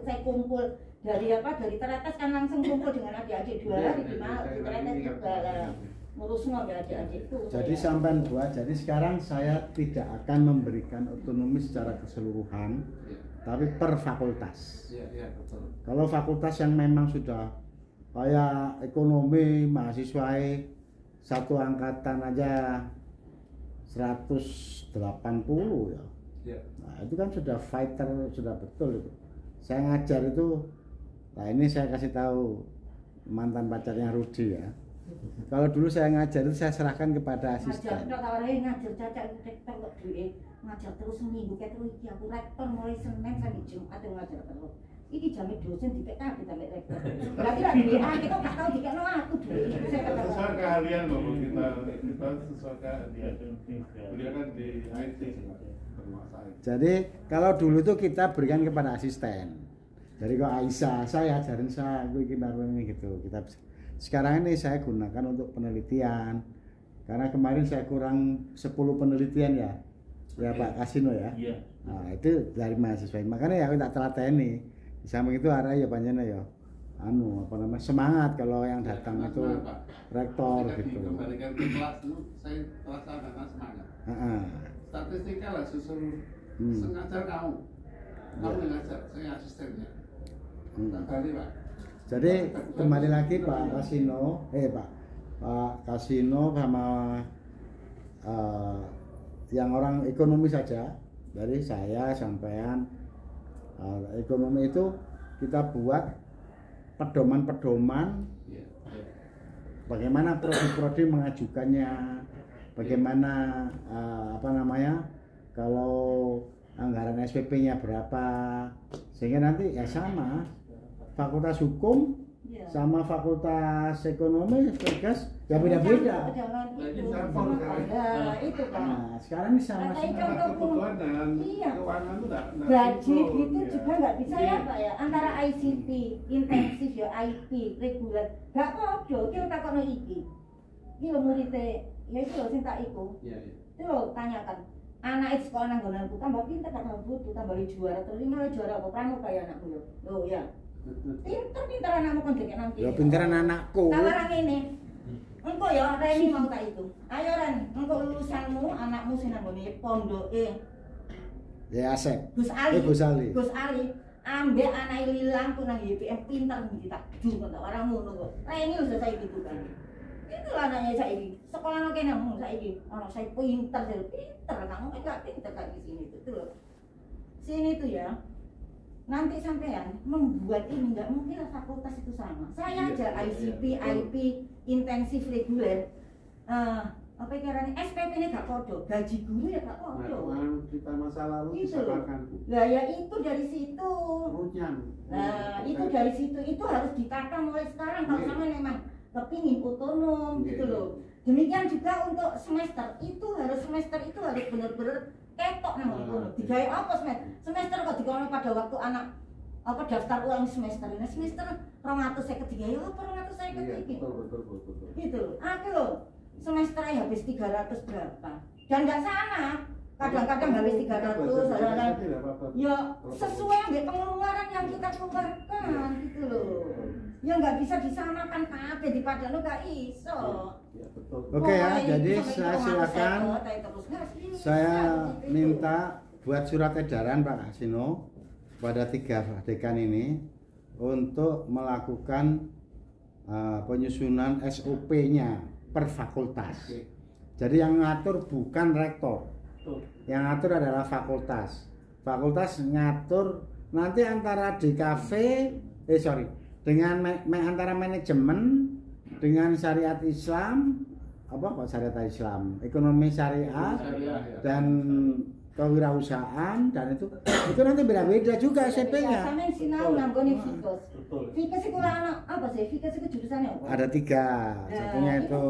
Speaker 1: saya kumpul dari Teratas kan langsung kumpul dengan adik-adik 2 hari di Teratas juga lah. Ngurusnya adik-adik itu.
Speaker 2: Jadi sampai buat, jadi sekarang saya tidak akan memberikan otonomi secara keseluruhan, tapi per fakultas.
Speaker 3: Betul.
Speaker 2: Kalau fakultas yang memang sudah kayak ekonomi mahasiswa satu angkatan aja 180 ya. Nah, itu kan sudah fighter, sudah betul itu. Saya ngajar itu, nah ini saya kasih tahu mantan pacarnya Rudi ya. Kalau dulu saya ngajar itu saya serahkan kepada asisten.
Speaker 1: Ngajar caca rektor kok duwe. Ngajar terus seminggu kayak terus iki aku rektor mulai Senin sampai Jumat ngajar terus. Iki jame dosen di PK sampai rektor. Berarti lah duwe kita enggak tahu dikene aku duwe.
Speaker 4: Sesuai keahlian loh kita sesuai keahlian. Beliau kan di IT bermasalah.
Speaker 2: Jadi kalau dulu itu kita berikan kepada asisten. Jadi kalau Aisyah saya ajarin saya ini gitu. Kita sekarang ini saya gunakan untuk penelitian. Karena kemarin saya kurang 10 penelitian ya. Ya Pak Kasino ya.
Speaker 4: Iya.
Speaker 2: Nah, itu dari mahasiswa. Makanya ya aku tak telateni. Di samping itu arah ya panjangnya ya. Semangat kalau yang datang itu rektor gitu.
Speaker 3: Kembalikan ke kelas itu saya terasa semangat. Statistika lah susul sengaja kamu yang ngajar, saya asistennya. Tak kali Pak.
Speaker 2: Jadi kembali lagi Pak Kasino, Pak Kasino sama yang orang ekonomi saja, dari saya sampean ekonomi itu kita buat pedoman-pedoman bagaimana prodi-prodi mengajukannya, bagaimana kalau anggaran SPP-nya berapa, sehingga nanti ya sama fakultas hukum sama fakultas ekonomi Vegas ya beda-beda.
Speaker 1: Itu kan.
Speaker 2: Nah, sekarang ini sama
Speaker 4: Kebutuhan dan keuangan itu enggak.
Speaker 1: Gaji gitu juga nggak bisa ya Pak ya. Antara ICT, intensif ya IP, reguler. Gak podo, kita takon iki. Iki lho muridé, ya itu lho sing tak iku. Itu lho tanyakan. Anak itu sekolah nang nggonanku tambah pinter kan tambah butuh, tambah juara. Terus ini juara apa pramuka ya anakku yo. Loh ya. Pinter anakmu kan dikek nanti.
Speaker 2: Ya pinteran anakku.
Speaker 1: Tawaran ini. Engko ya Reni mau tak itu. Ayo Ren, engko lulusanmu anakmu sing nang ngene pondoke.
Speaker 2: Ya Asep.
Speaker 1: Gus Ali.
Speaker 2: Gus Ali.
Speaker 1: Gus Ali. Ambek anake Lilang ku nang YPM pinter ndi tak du kok orang ngono kok. Reni wis saiki gitu kan. Itu anaknya saiki. Sekolah nang kene saiki. Anak saya pinter, kamu kan enggak pinter kayak di sini itu loh. Sini tuh ya. Nanti sampean membuat ini nggak mungkin lah fakultas itu sama. Saya aja ICP, IP, intensif reguler, apa caranya SPP ini gak podo, gaji guru ya gak podo.
Speaker 4: Kita masa lalu
Speaker 1: Gitu.
Speaker 4: disamakan.
Speaker 1: Lah ya itu dari situ.
Speaker 4: Runyam.
Speaker 1: Nah itu dari situ itu harus ditata mulai sekarang kalau sama memang kepingin otonom gitu loh. Demikian juga untuk semester itu harus benar-benar ketok nang ngono. Digawe apa semester kok dikono pada waktu anak apa daftar ulang semester ini semester 250 digawe apa 250 iki.
Speaker 3: Betul.
Speaker 1: Gitu. Aku loh semesternya habis 300 berapa. Dan enggak sama. Kadang-kadang habis 300 ya sesuai dengan pengeluaran yang kita keluarkan gitu loh. Ya nggak bisa disamakan kabeh di padano gak iso.
Speaker 3: Ya betul.
Speaker 2: Oke ya, jadi saya silakan. Saya minta buat surat edaran Pak Kasino pada 3 dekan ini untuk melakukan penyusunan SOP-nya per fakultas. Jadi yang ngatur bukan rektor, yang ngatur adalah fakultas. Fakultas ngatur nanti antara DKV, dengan antara manajemen dengan syariat Islam, syariat Islam, ekonomi syariah dan kewirausahaan, dan itu nanti beda-beda juga SPP-nya.
Speaker 1: Sampeyan sinau nanggone Fikes. Fikes iku anak apa sih? Fikes iku jurusannya apa?
Speaker 2: Ada 3. Satunya itu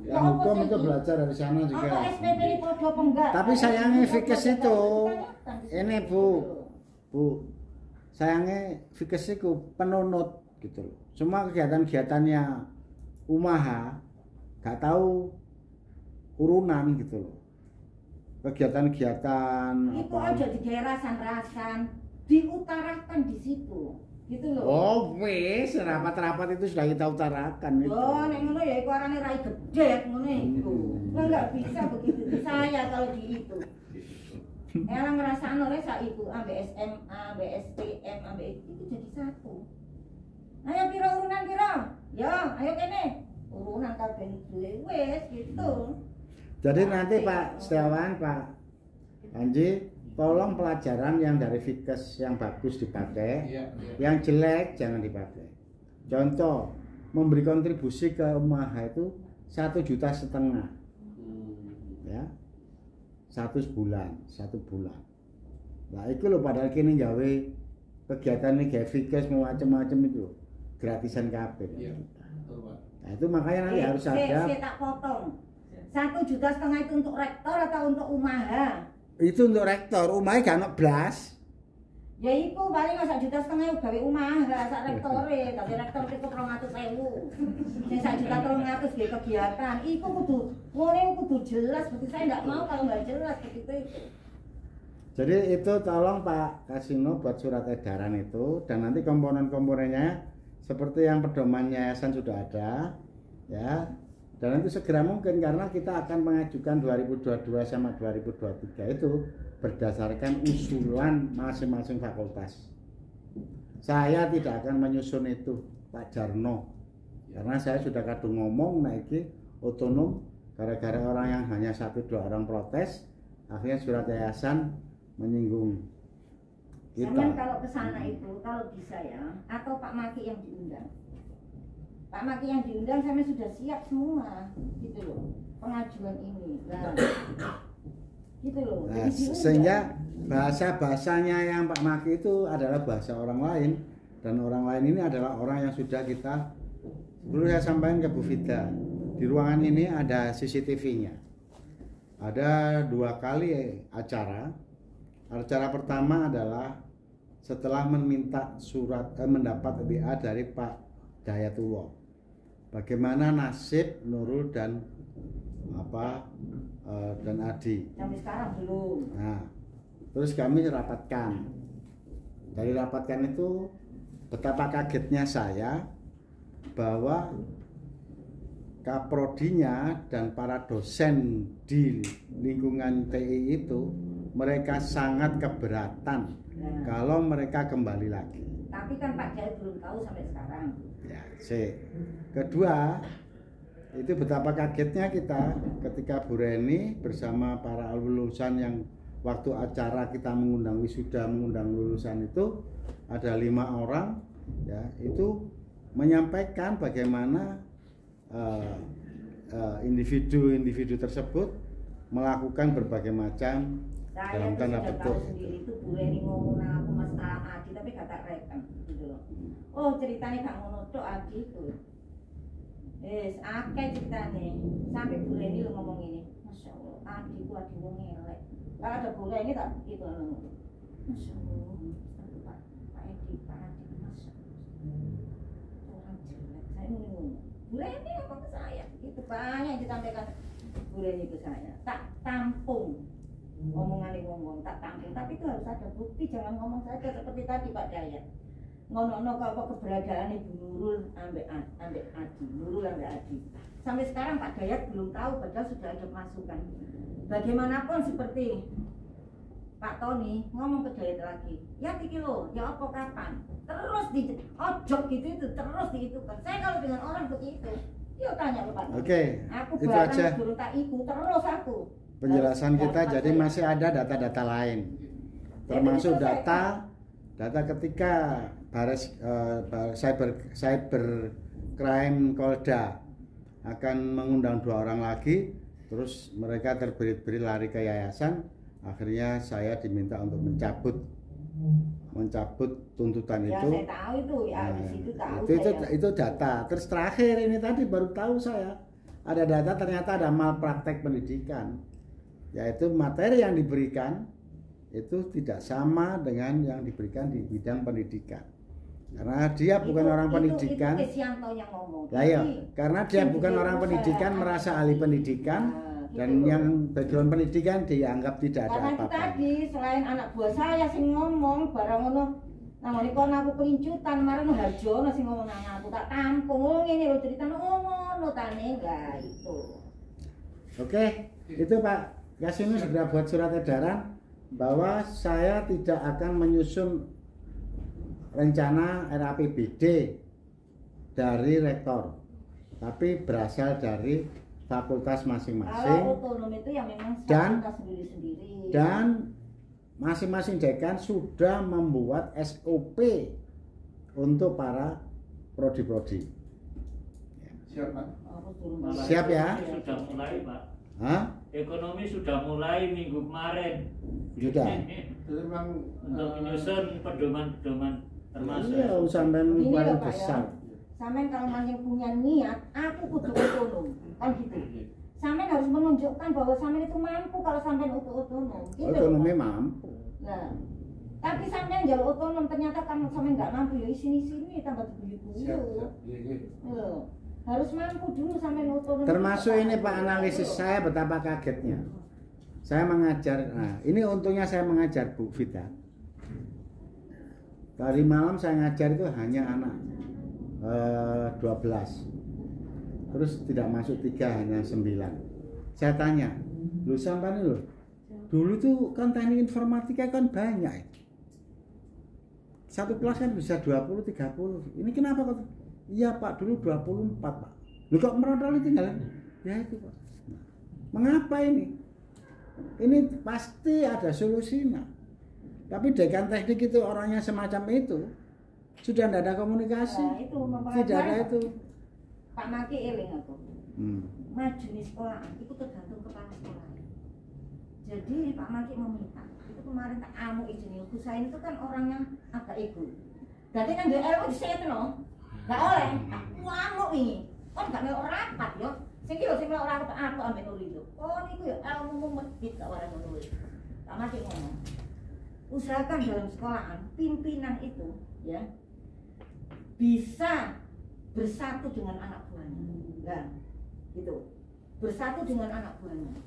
Speaker 2: yang hukum itu belajar dari sana juga.
Speaker 1: Apa SPP ini podo apa enggak?
Speaker 2: Tapi sayangnya Fikes itu ini Bu, sayangnya Fikes itu penunut gitu loh. Semua kegiatan-kegiatannya Umaha gak tahu urunan gitu loh. Kegiatan-kegiatan
Speaker 1: itu aja digawe rasan-rasan, diutarakan di situ. Gitu loh.
Speaker 2: Oh, wes rapat-rapat itu sudah kita utarakan itu.
Speaker 1: Yo, nek ngono ya iku arane rai gedhe ngono iku. Enggak bisa begitu di saya kalau di itu. Orang ngrasakno rek sak iku ambek SMA, ambek STM, ambek itu jadi satu. Ayo pira urunan pira? Yo, ayo kene. Urunan kabeh duwe wis gitu.
Speaker 2: Jadi nanti Pak Setiawan, Pak Panji, tolong pelajaran yang dari Fikes yang bagus dipakai, yang jelek jangan dipakai. Contoh, memberi kontribusi ke Umaha itu 1,5 juta, ya, 1 bulan. Nah, itu loh padahal kini gawe kegiatan ini gawe Fikes macam-macam itu gratisan kabeh. Nah, itu makanya nanti harus ada.
Speaker 1: Saya tak potong. 1,5 juta itu untuk rektor atau untuk Umaha?
Speaker 2: Itu untuk rektor, Umaha gak ono blas.
Speaker 1: Ya iku paling 1,5 juta gawe Umaha sak rektore, tapi rektor itu 200.000. Sing 1,3 juta gawe kegiatan. Iku kudu jelas, berarti saya enggak mau kalau enggak jelas begitu itu.
Speaker 2: Jadi itu tolong Pak Kasino buat surat edaran itu, dan nanti komponen-komponennya seperti yang pedoman yayasan sudah ada, ya. Dan nanti segera mungkin karena kita akan mengajukan 2022 sama 2023 itu berdasarkan usulan masing-masing fakultas. Saya tidak akan menyusun itu Pak Jarno, karena saya sudah kadung ngomong naiki otonom gara-gara orang yang hanya 1-2 orang protes, akhirnya surat yayasan menyinggung kita.
Speaker 1: Jangan kalau ke sana itu, kalau bisa ya, atau Pak Maki yang diundang. Pak Maki yang diundang saya sudah siap semua, gitu loh, pengajuan ini. Nah, gitu loh.
Speaker 2: Nah, sehingga bahasa-bahasanya yang Pak Maki itu adalah bahasa orang lain, dan orang lain ini adalah orang yang sudah kita, dulu saya sampaikan ke Bu Fida, di ruangan ini ada CCTV-nya. Ada 2 kali acara. Acara pertama adalah setelah meminta mendapat WA dari Pak Dayatullah. Bagaimana nasib Nurul dan Adi?
Speaker 1: Sampai sekarang belum.
Speaker 2: Nah, terus kami rapatkan. Dari rapatkan itu betapa kagetnya saya bahwa kaprodinya dan para dosen di lingkungan TI itu mereka sangat keberatan kalau mereka kembali lagi.
Speaker 1: Tapi kan Pak Jaya belum tahu sampai sekarang.
Speaker 2: Ya, kedua, itu betapa kagetnya kita ketika Bu Reni bersama para lulusan yang waktu acara kita mengundang wisuda, mengundang lulusan itu ada 5 orang, ya, itu menyampaikan bagaimana individu-individu tersebut melakukan berbagai macam dalam tanda petik.
Speaker 1: Tahu sendiri itu Bu Reni ngomong nang aku masalah Adi tapi gak tak reken gitu loh. Oh, ceritanya gak ngono tok Adi itu. Akeh ceritane. Sampai Bu Reni lo ngomong ini. Masya Allah, Adi ku Adi wong elek. Kalau ada Bu Reni tak gitu ngomong. Masya Allah, Pak Edi, Pak Adi, Masya Allah. Orang jelek, saya ngomong. Bu Reni ngomong ke saya, itu banyak yang disampaikan Bu Reni ke saya. Tak tampung. Omongan ngomong tak tampung, tapi itu harus ada bukti, jangan ngomong saja seperti tadi Pak Dayat. Ngono-ngono apa keberadaan Ibu Nurul ambek Adi, Nurul ambek Adi. Sampai sekarang Pak Dayat belum tahu, padahal sudah ada masukan. Bagaimanapun seperti Pak Tony ngomong ke Dayat lagi, ya iki lho, ya apa kapan? Terus terus di ojok gitu itu terus diitukan. Saya kalau dengan orang begitu, yuk tanya ke Pak.
Speaker 2: Oke,
Speaker 1: Aku
Speaker 2: itu
Speaker 1: barang
Speaker 2: aja
Speaker 1: guru tak ikut terus aku.
Speaker 2: penjelasan
Speaker 1: Harus
Speaker 2: kita.
Speaker 1: dapat
Speaker 2: Jadi
Speaker 1: saya.
Speaker 2: masih ada data-data lain, termasuk
Speaker 1: itu saya
Speaker 2: data ketika cybercrime Polda akan mengundang 2 orang lagi, terus mereka terberit-berit lari ke yayasan. Akhirnya saya diminta untuk mencabut tuntutan
Speaker 1: Ya
Speaker 2: itu.
Speaker 1: saya tahu itu ya di situ tahu
Speaker 2: Itu data. Terus terakhir ini tadi baru tahu saya ada data, ternyata ada malpraktek pendidikan, yaitu materi yang diberikan itu tidak sama dengan yang diberikan di bidang pendidikan. Karena dia bukan orang pendidikan.
Speaker 1: Itu Kesianto yang ngomong.
Speaker 2: Lah ya,
Speaker 1: Jadi,
Speaker 2: karena dia
Speaker 1: yang
Speaker 2: bukan
Speaker 1: di
Speaker 2: orang
Speaker 1: demo
Speaker 2: pendidikan,
Speaker 1: saya-
Speaker 2: merasa ahli pendidikan,
Speaker 1: Nah,
Speaker 2: dan
Speaker 1: gitu.
Speaker 2: yang background pendidikan dianggap tidak ada
Speaker 1: Karena itu
Speaker 2: apa-apa.
Speaker 1: tadi selain anak buah saya sing ngomong barang ngono, namanya kon aku kelincutan, marang Harjono sing ngomong nang aku tak tampung ngene lho ceritane ngono tane enggak itu.
Speaker 2: Oke, itu Pak Kasino segera buat surat edaran bahwa saya tidak akan menyusun rencana RAPBD dari rektor, tapi berasal dari fakultas
Speaker 1: Kalau
Speaker 2: masing-masing,
Speaker 1: otonom itu yang memang
Speaker 2: Dan-
Speaker 1: fakultas sendiri-sendiri.
Speaker 2: dan masing-masing dekan sudah membuat SOP untuk para prodi-prodi.
Speaker 3: Siap Pak.
Speaker 1: Aku suruh
Speaker 5: Malah
Speaker 2: Siap ya?
Speaker 5: ekonomi sudah mulai Pak.
Speaker 2: Hah?
Speaker 5: Ekonomi sudah mulai minggu kemarin.
Speaker 2: Sudah.
Speaker 3: Jadi memang
Speaker 5: Untuk menyusun pedoman-pedoman termasuk.
Speaker 2: Iya, sampean
Speaker 1: Ini
Speaker 2: paling
Speaker 1: loh, Pak, ya.
Speaker 2: besar.
Speaker 1: Sampean kalau masih punya niat, aku kudu otonom, kan gitu. Sampean harus menunjukkan bahwa sampean itu mampu kalau sampean otonom. Gitu loh,
Speaker 2: Ekonomi
Speaker 1: Pak.
Speaker 2: mampu.
Speaker 1: Nah, tapi sampean jalur otonom ternyata kamu sampean nggak mampu ya sini tambah
Speaker 3: siap.
Speaker 1: dibuyut-buyut.
Speaker 3: Iya, iya.
Speaker 1: Loh, harus mampu dulu sampean otonom.
Speaker 2: Termasuk ini Pak analisis saya betapa kagetnya. Saya mengajar, nah ini untungnya saya mengajar Bu Vita. Tadi malam saya ngajar itu hanya anak 12. Terus tidak masuk 3, hanya 9. Saya tanya, lu sampai lu, dulu tuh kan teknik informatika kan banyak. Satu kelas kan bisa 20-30. Ini kenapa kok? Iya Pak, dulu 24 Pak. Lu kok merondol tinggal? Ya itu Pak. Nah, mengapa ini? Ini pasti ada solusinya. Tapi dekan teknik itu orangnya semacam itu, sudah tidak ada komunikasi.
Speaker 1: Nah, itu
Speaker 2: Tidak ada itu.
Speaker 1: Pak Maki eling aku.
Speaker 2: Hmm.
Speaker 1: Maju di sekolah itu tergantung kepala sekolah. Jadi Pak Maki meminta. Itu kemarin tak amu izin Gus Sain itu kan orangnya agak ego. Jadi kan dia ilmu di itu no. Gak oleh. Aku amu ini. Kan gak mau rapat yo. Sing iki lho sing ora rapat aku ambek nuri itu. Oh niku ya ilmu medit gak ora ngono wis. Pak Maki ngomong. Usahakan dalam sekolahan pimpinan itu ya bisa bersatu dengan anak buahnya. Nah, gitu. Bersatu dengan anak buahnya.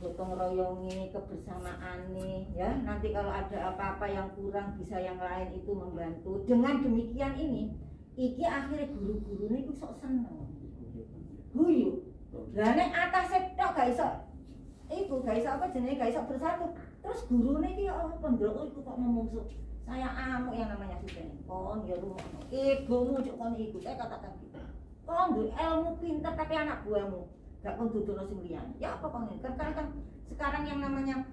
Speaker 1: Gotong royongi, kebersamaan nih, ya. Nanti kalau ada apa-apa yang kurang bisa yang lain itu membantu. Dengan demikian ini, iki akhirnya guru-guru ini sok seneng. Guyu. Lah nek atase tok gak iso. Iku gak iso apa jenenge gak iso bersatu. Terus gurune iki oh pendrok iku kok memungsu. Saya amuk yang namanya Susen. Kon ya rumah. Egomu cuk kon iku. Saya katakan gitu. Kon duwe ilmu pinter tapi anak buahmu gak kon dudono sing liyane. Ya apa kon ini? Kan sekarang yang namanya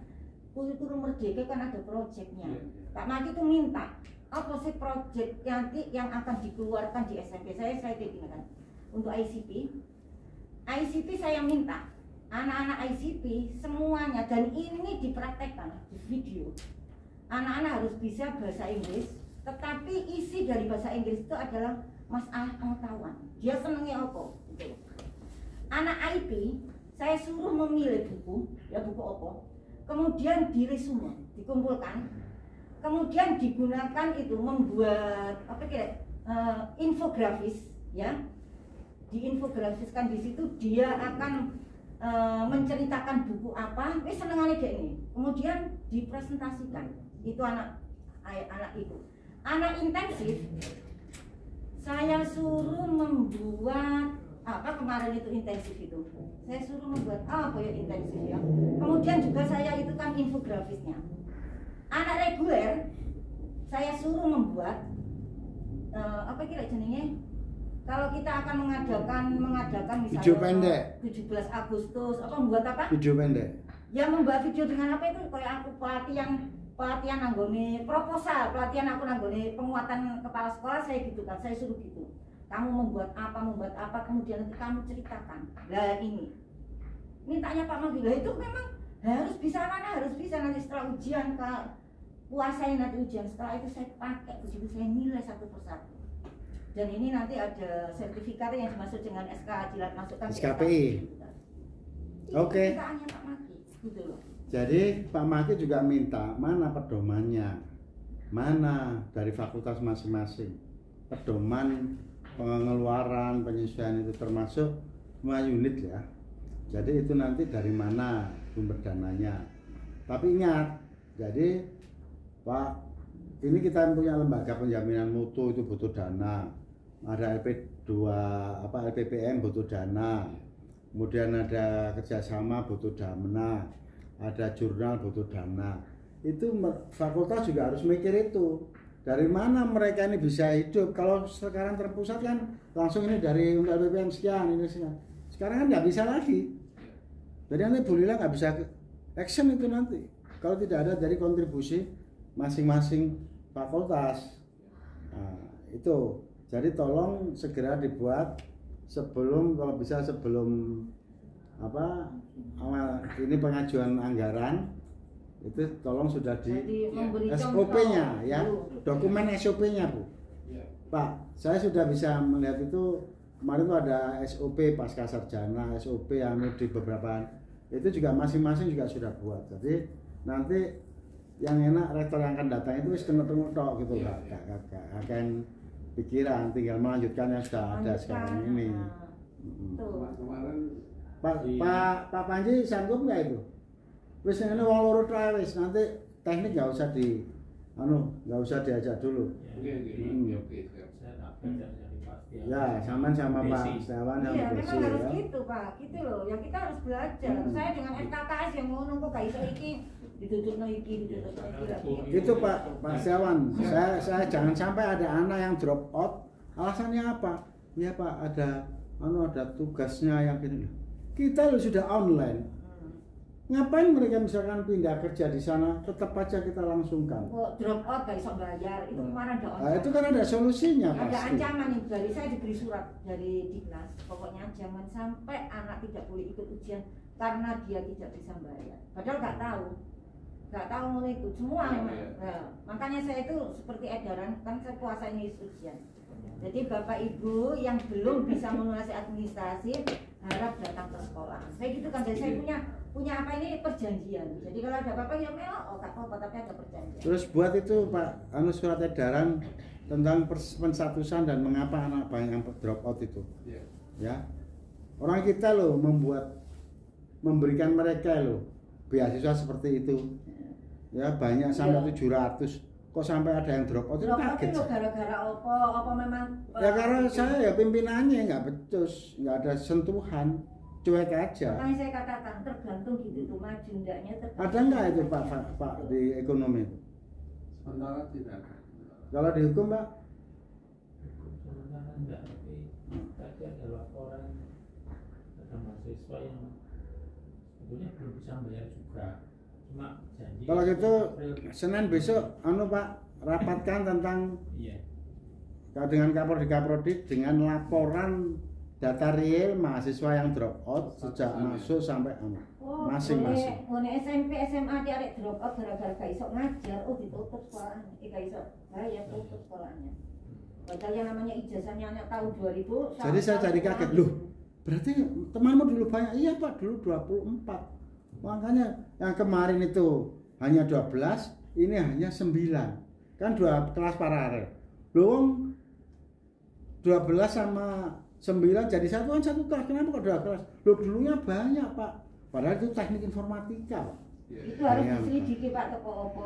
Speaker 1: kurikulum merdeka kan ada proyeknya. Pak Maki itu minta apa sih proyek nanti yang akan dikeluarkan di SMP saya kan untuk ICP. ICP saya minta anak-anak ICP semuanya dan ini dipraktekkan di video. Anak-anak harus bisa bahasa Inggris, tetapi isi dari bahasa Inggris itu adalah masalah pengetahuan. Dia senangnya apa? Gitu. Anak IP saya suruh memilih buku, ya buku apa? Kemudian di resume, dikumpulkan. Kemudian digunakan itu membuat apa kira infografis, ya. Diinfografiskan di situ dia akan menceritakan buku apa, senengannya dia ini. Kemudian dipresentasikan. Itu anak itu. Anak intensif saya suruh membuat apa kemarin itu intensif itu. Saya suruh membuat apa ya intensif ya. Kemudian juga saya itu kan infografisnya. Anak reguler saya suruh membuat apa kira jenenge? Kalau kita akan mengadakan misalnya
Speaker 2: Video pendek.
Speaker 1: 17 Agustus, apa membuat apa?
Speaker 2: Video pendek.
Speaker 1: Ya membuat video dengan apa itu? Kayak aku pelatihan anggone proposal, pelatihan aku anggone penguatan kepala sekolah saya gitu kan, saya suruh gitu. Kamu membuat apa, kemudian nanti kamu ceritakan. Lah ini mintanya Pak Magila itu memang harus bisa nanti setelah ujian puasanya nanti ujian, setelah itu saya pakai begitu, saya nilai satu persatu. Dan ini nanti ada sertifikat yang dimaksud dengan SK Jilat masukkan ke
Speaker 2: SKPI. Oke.
Speaker 1: Permintaannya Pak Maki gitu loh.
Speaker 2: Jadi Pak Maki juga minta mana pedomannya, mana dari fakultas masing-masing pedoman pengeluaran penyesuaian itu termasuk semua unit ya. Jadi itu nanti dari mana sumber dananya. Tapi ingat, jadi Pak, ini kita punya lembaga penjaminan mutu itu butuh dana. Ada LP2 LPPM butuh dana. Kemudian ada kerjasama butuh dana. Ada jurnal butuh dana. Itu fakultas juga harus mikir itu. Dari mana mereka ini bisa hidup? Kalau sekarang terpusat kan langsung ini dari untuk LPPM sekian ini sekian. Sekarang kan nggak bisa lagi. Jadi nanti Bu Lila nggak bisa action itu nanti. Kalau tidak ada dari kontribusi masing-masing fakultas. Nah, itu. Jadi tolong segera dibuat sebelum, kalau bisa sebelum ini pengajuan anggaran itu tolong sudah di SOP-nya ya, dokumen SOP-nya Bu. Pak, saya sudah bisa melihat itu kemarin tuh ada SOP pasca sarjana, SOP yang di beberapa itu juga masing-masing juga sudah buat. Jadi nanti yang enak rektor yang akan datang itu wis ketemu tok gitu Pak. Akan pikiran tinggal melanjutkan yang sudah ada sekarang ini.
Speaker 3: Kemarin
Speaker 2: Pak Panji sanggup nggak itu? Wis ngene wong loro tok wis, nanti teknik nggak usah nggak usah diajak dulu.
Speaker 3: Oke.
Speaker 2: Ya, sama Pak Setiawan sama
Speaker 1: Iya,
Speaker 2: Besi
Speaker 1: memang harus
Speaker 2: ya.
Speaker 1: gitu Pak, gitu loh. Ya kita harus belajar. Saya dengan SKKS yang ngono kok gak iso iki ditutupno iki lagi.
Speaker 2: Itu Pak Setiawan, saya jangan sampai ada anak yang drop out. Alasannya apa? Ya Pak, ada tugasnya yang gini. Kita loh sudah online. Ngapain mereka misalkan pindah kerja di sana, tetap aja kita langsungkan.
Speaker 1: Kok drop out gak iso bayar, itu kemarin ada
Speaker 2: Nah, itu kan ada solusinya
Speaker 1: ada
Speaker 2: pasti.
Speaker 1: ancaman nih, dari saya diberi surat dari Dinas, pokoknya jangan sampai anak tidak boleh ikut ujian karena dia tidak bisa bayar. Padahal nggak tahu mulai ikut semua memang. Nah, makanya saya itu seperti edaran, kan saya puasa ini ujian. Jadi Bapak Ibu yang belum bisa melunasi administrasi harap datang ke sekolah. Saya gitu kan, jadi saya punya apa ini perjanjian. Jadi kalau ada apa-apa ya gak apa-apa, tapi ada perjanjian.
Speaker 2: Terus buat itu Pak, surat edaran tentang penstatusan dan mengapa anak banyak yang drop out itu. Ya. Orang kita loh memberikan mereka loh beasiswa seperti itu. Ya, banyak sampai 700. Kok sampai ada yang drop out itu kaget.
Speaker 1: Gara-gara apa memang
Speaker 2: Ya karena saya ya pimpinannya nggak becus, nggak ada sentuhan, cuek aja.
Speaker 1: Makanya saya katakan tergantung gitu tuh maju ndaknya tergantung.
Speaker 2: Ada nggak itu Pak di ekonomi?
Speaker 3: Sementara tidak ada.
Speaker 2: Kalau di hukum Pak?
Speaker 5: Sementara enggak, tapi tadi ada laporan ada mahasiswa yang sebetulnya belum bisa bayar juga. Cuma janji.
Speaker 2: Kalau gitu Senin besok Pak rapatkan tentang dengan Kaprodi dengan laporan data real mahasiswa yang drop out sejak masuk sampai masing-masing.
Speaker 1: Ngene SMP SMA dia arek drop out gara-gara gak iso ngajar, ditutup sekolahnya. Gak iso bayar, tutup sekolahnya. Padahal yang namanya ijazahnya anak tahun 2000.
Speaker 2: Jadi saya jadi kaget, loh berarti temanmu dulu banyak? Iya Pak, dulu 24. Makanya yang kemarin itu hanya 12, ini hanya 9. Kan 2 kelas paralel. Loh 12 sama 9 jadi satu kan satu kelas. Kenapa kok 2 kelas? Loh dulunya banyak Pak. Padahal itu teknik informatika Pak.
Speaker 1: Itu harus diselidiki Pak toko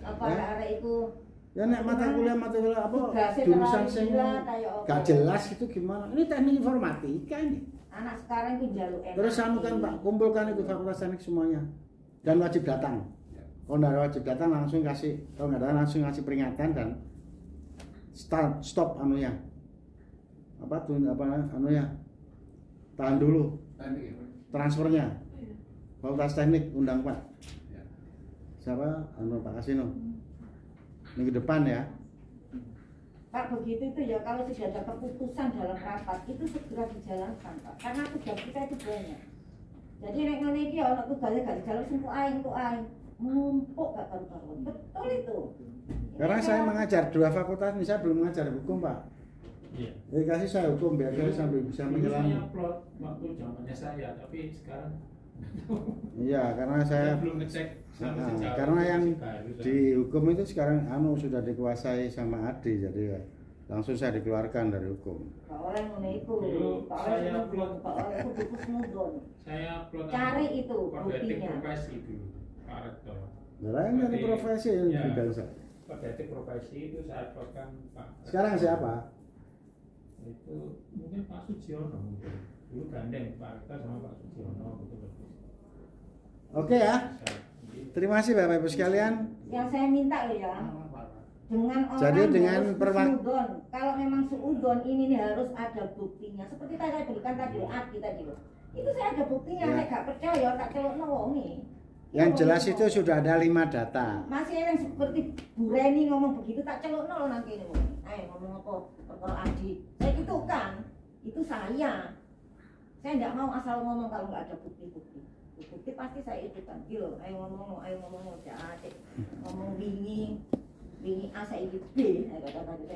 Speaker 1: apa arek itu.
Speaker 2: Ya nek mata kuliah apa jurusan sing gak jelas itu gimana? Ini teknik informatika ini.
Speaker 1: Anak sekarang itu jaluk enak.
Speaker 2: Terus kan Pak, kumpulkan itu fakultas teknik semuanya dan wajib datang. Kalau nggak ada wajib datang langsung kasih, kalau nggak datang langsung kasih peringatan dan stop anunya. Apa tuh anunya? Tahan dulu
Speaker 3: Teknik ya, Pak.
Speaker 2: transfernya. Fakultas Teknik undang Pak.
Speaker 3: Ya.
Speaker 2: Siapa? Pak Kasino. Minggu depan ya.
Speaker 1: Pak, begitu itu ya, kalau sudah ada keputusan dalam rapat itu segera dijalankan Pak, karena tugas kita itu banyak. Jadi nek ngene iki ya ana tugasnya gak dijaluk untuk aing mumpuk gak karu-karuan. Betul itu.
Speaker 2: Karena saya mengajar 2 fakultas ini, saya belum mengajar hukum Pak.
Speaker 5: Iya.
Speaker 2: Jadi kasih saya hukum biar saya sampai bisa
Speaker 5: Dulu
Speaker 2: menjelang.
Speaker 5: saya upload waktu zamannya saya, tapi sekarang
Speaker 2: Iya, karena
Speaker 5: saya
Speaker 2: saya
Speaker 5: belum ngecek sampai
Speaker 2: Nah,
Speaker 5: sejauh
Speaker 2: karena
Speaker 5: itu
Speaker 2: yang
Speaker 5: masih baru,
Speaker 2: di hukum itu sekarang sudah dikuasai sama Adi, jadi ya langsung saya dikeluarkan dari hukum.
Speaker 1: Gak oleh ngene iku.
Speaker 5: Dulu
Speaker 1: Gak
Speaker 5: saya
Speaker 1: oleh
Speaker 5: upload.
Speaker 1: gak oleh kudu semudon.
Speaker 5: saya upload
Speaker 1: Cari itu
Speaker 5: kode etik
Speaker 1: buktinya.
Speaker 5: profesi dulu Pak Rektor.
Speaker 2: Lain dari profesi yang
Speaker 5: Ya.
Speaker 2: bidang saya.
Speaker 5: Kode etik profesi itu saya uploadkan Pak.
Speaker 2: Sekarang siapa?
Speaker 5: Itu mungkin Pak Sugiono mungkin. Dulu gandeng Pak Rektor sama Pak Sugiono gitu.
Speaker 2: Oke ya. Terima kasih Bapak Ibu sekalian.
Speaker 1: Yang saya minta loh ya, dengan orang
Speaker 2: Jadi dengan
Speaker 1: harus suudon. Kalau memang suudon ini nih harus ada buktinya. Seperti tadi saya berikan tadi Adi tadi loh. Itu saya ada buktinya,
Speaker 2: Ya.
Speaker 1: saya gak percaya tak celokno wong nih.
Speaker 2: Yang jelas itu sudah ada 5 data.
Speaker 1: Masih ada yang seperti Bu Reni ngomong begitu tak celokno loh nanti ini. Ayo ngomong apa perkara Adi. Saya gitu kan. Itu saya. Saya nggak mau asal ngomong kalau nggak ada bukti-bukti. Bukti pasti saya ikutan. Gitu. Ayo ngomong aja. Ngomong wingi A saya B. Saya katakan saya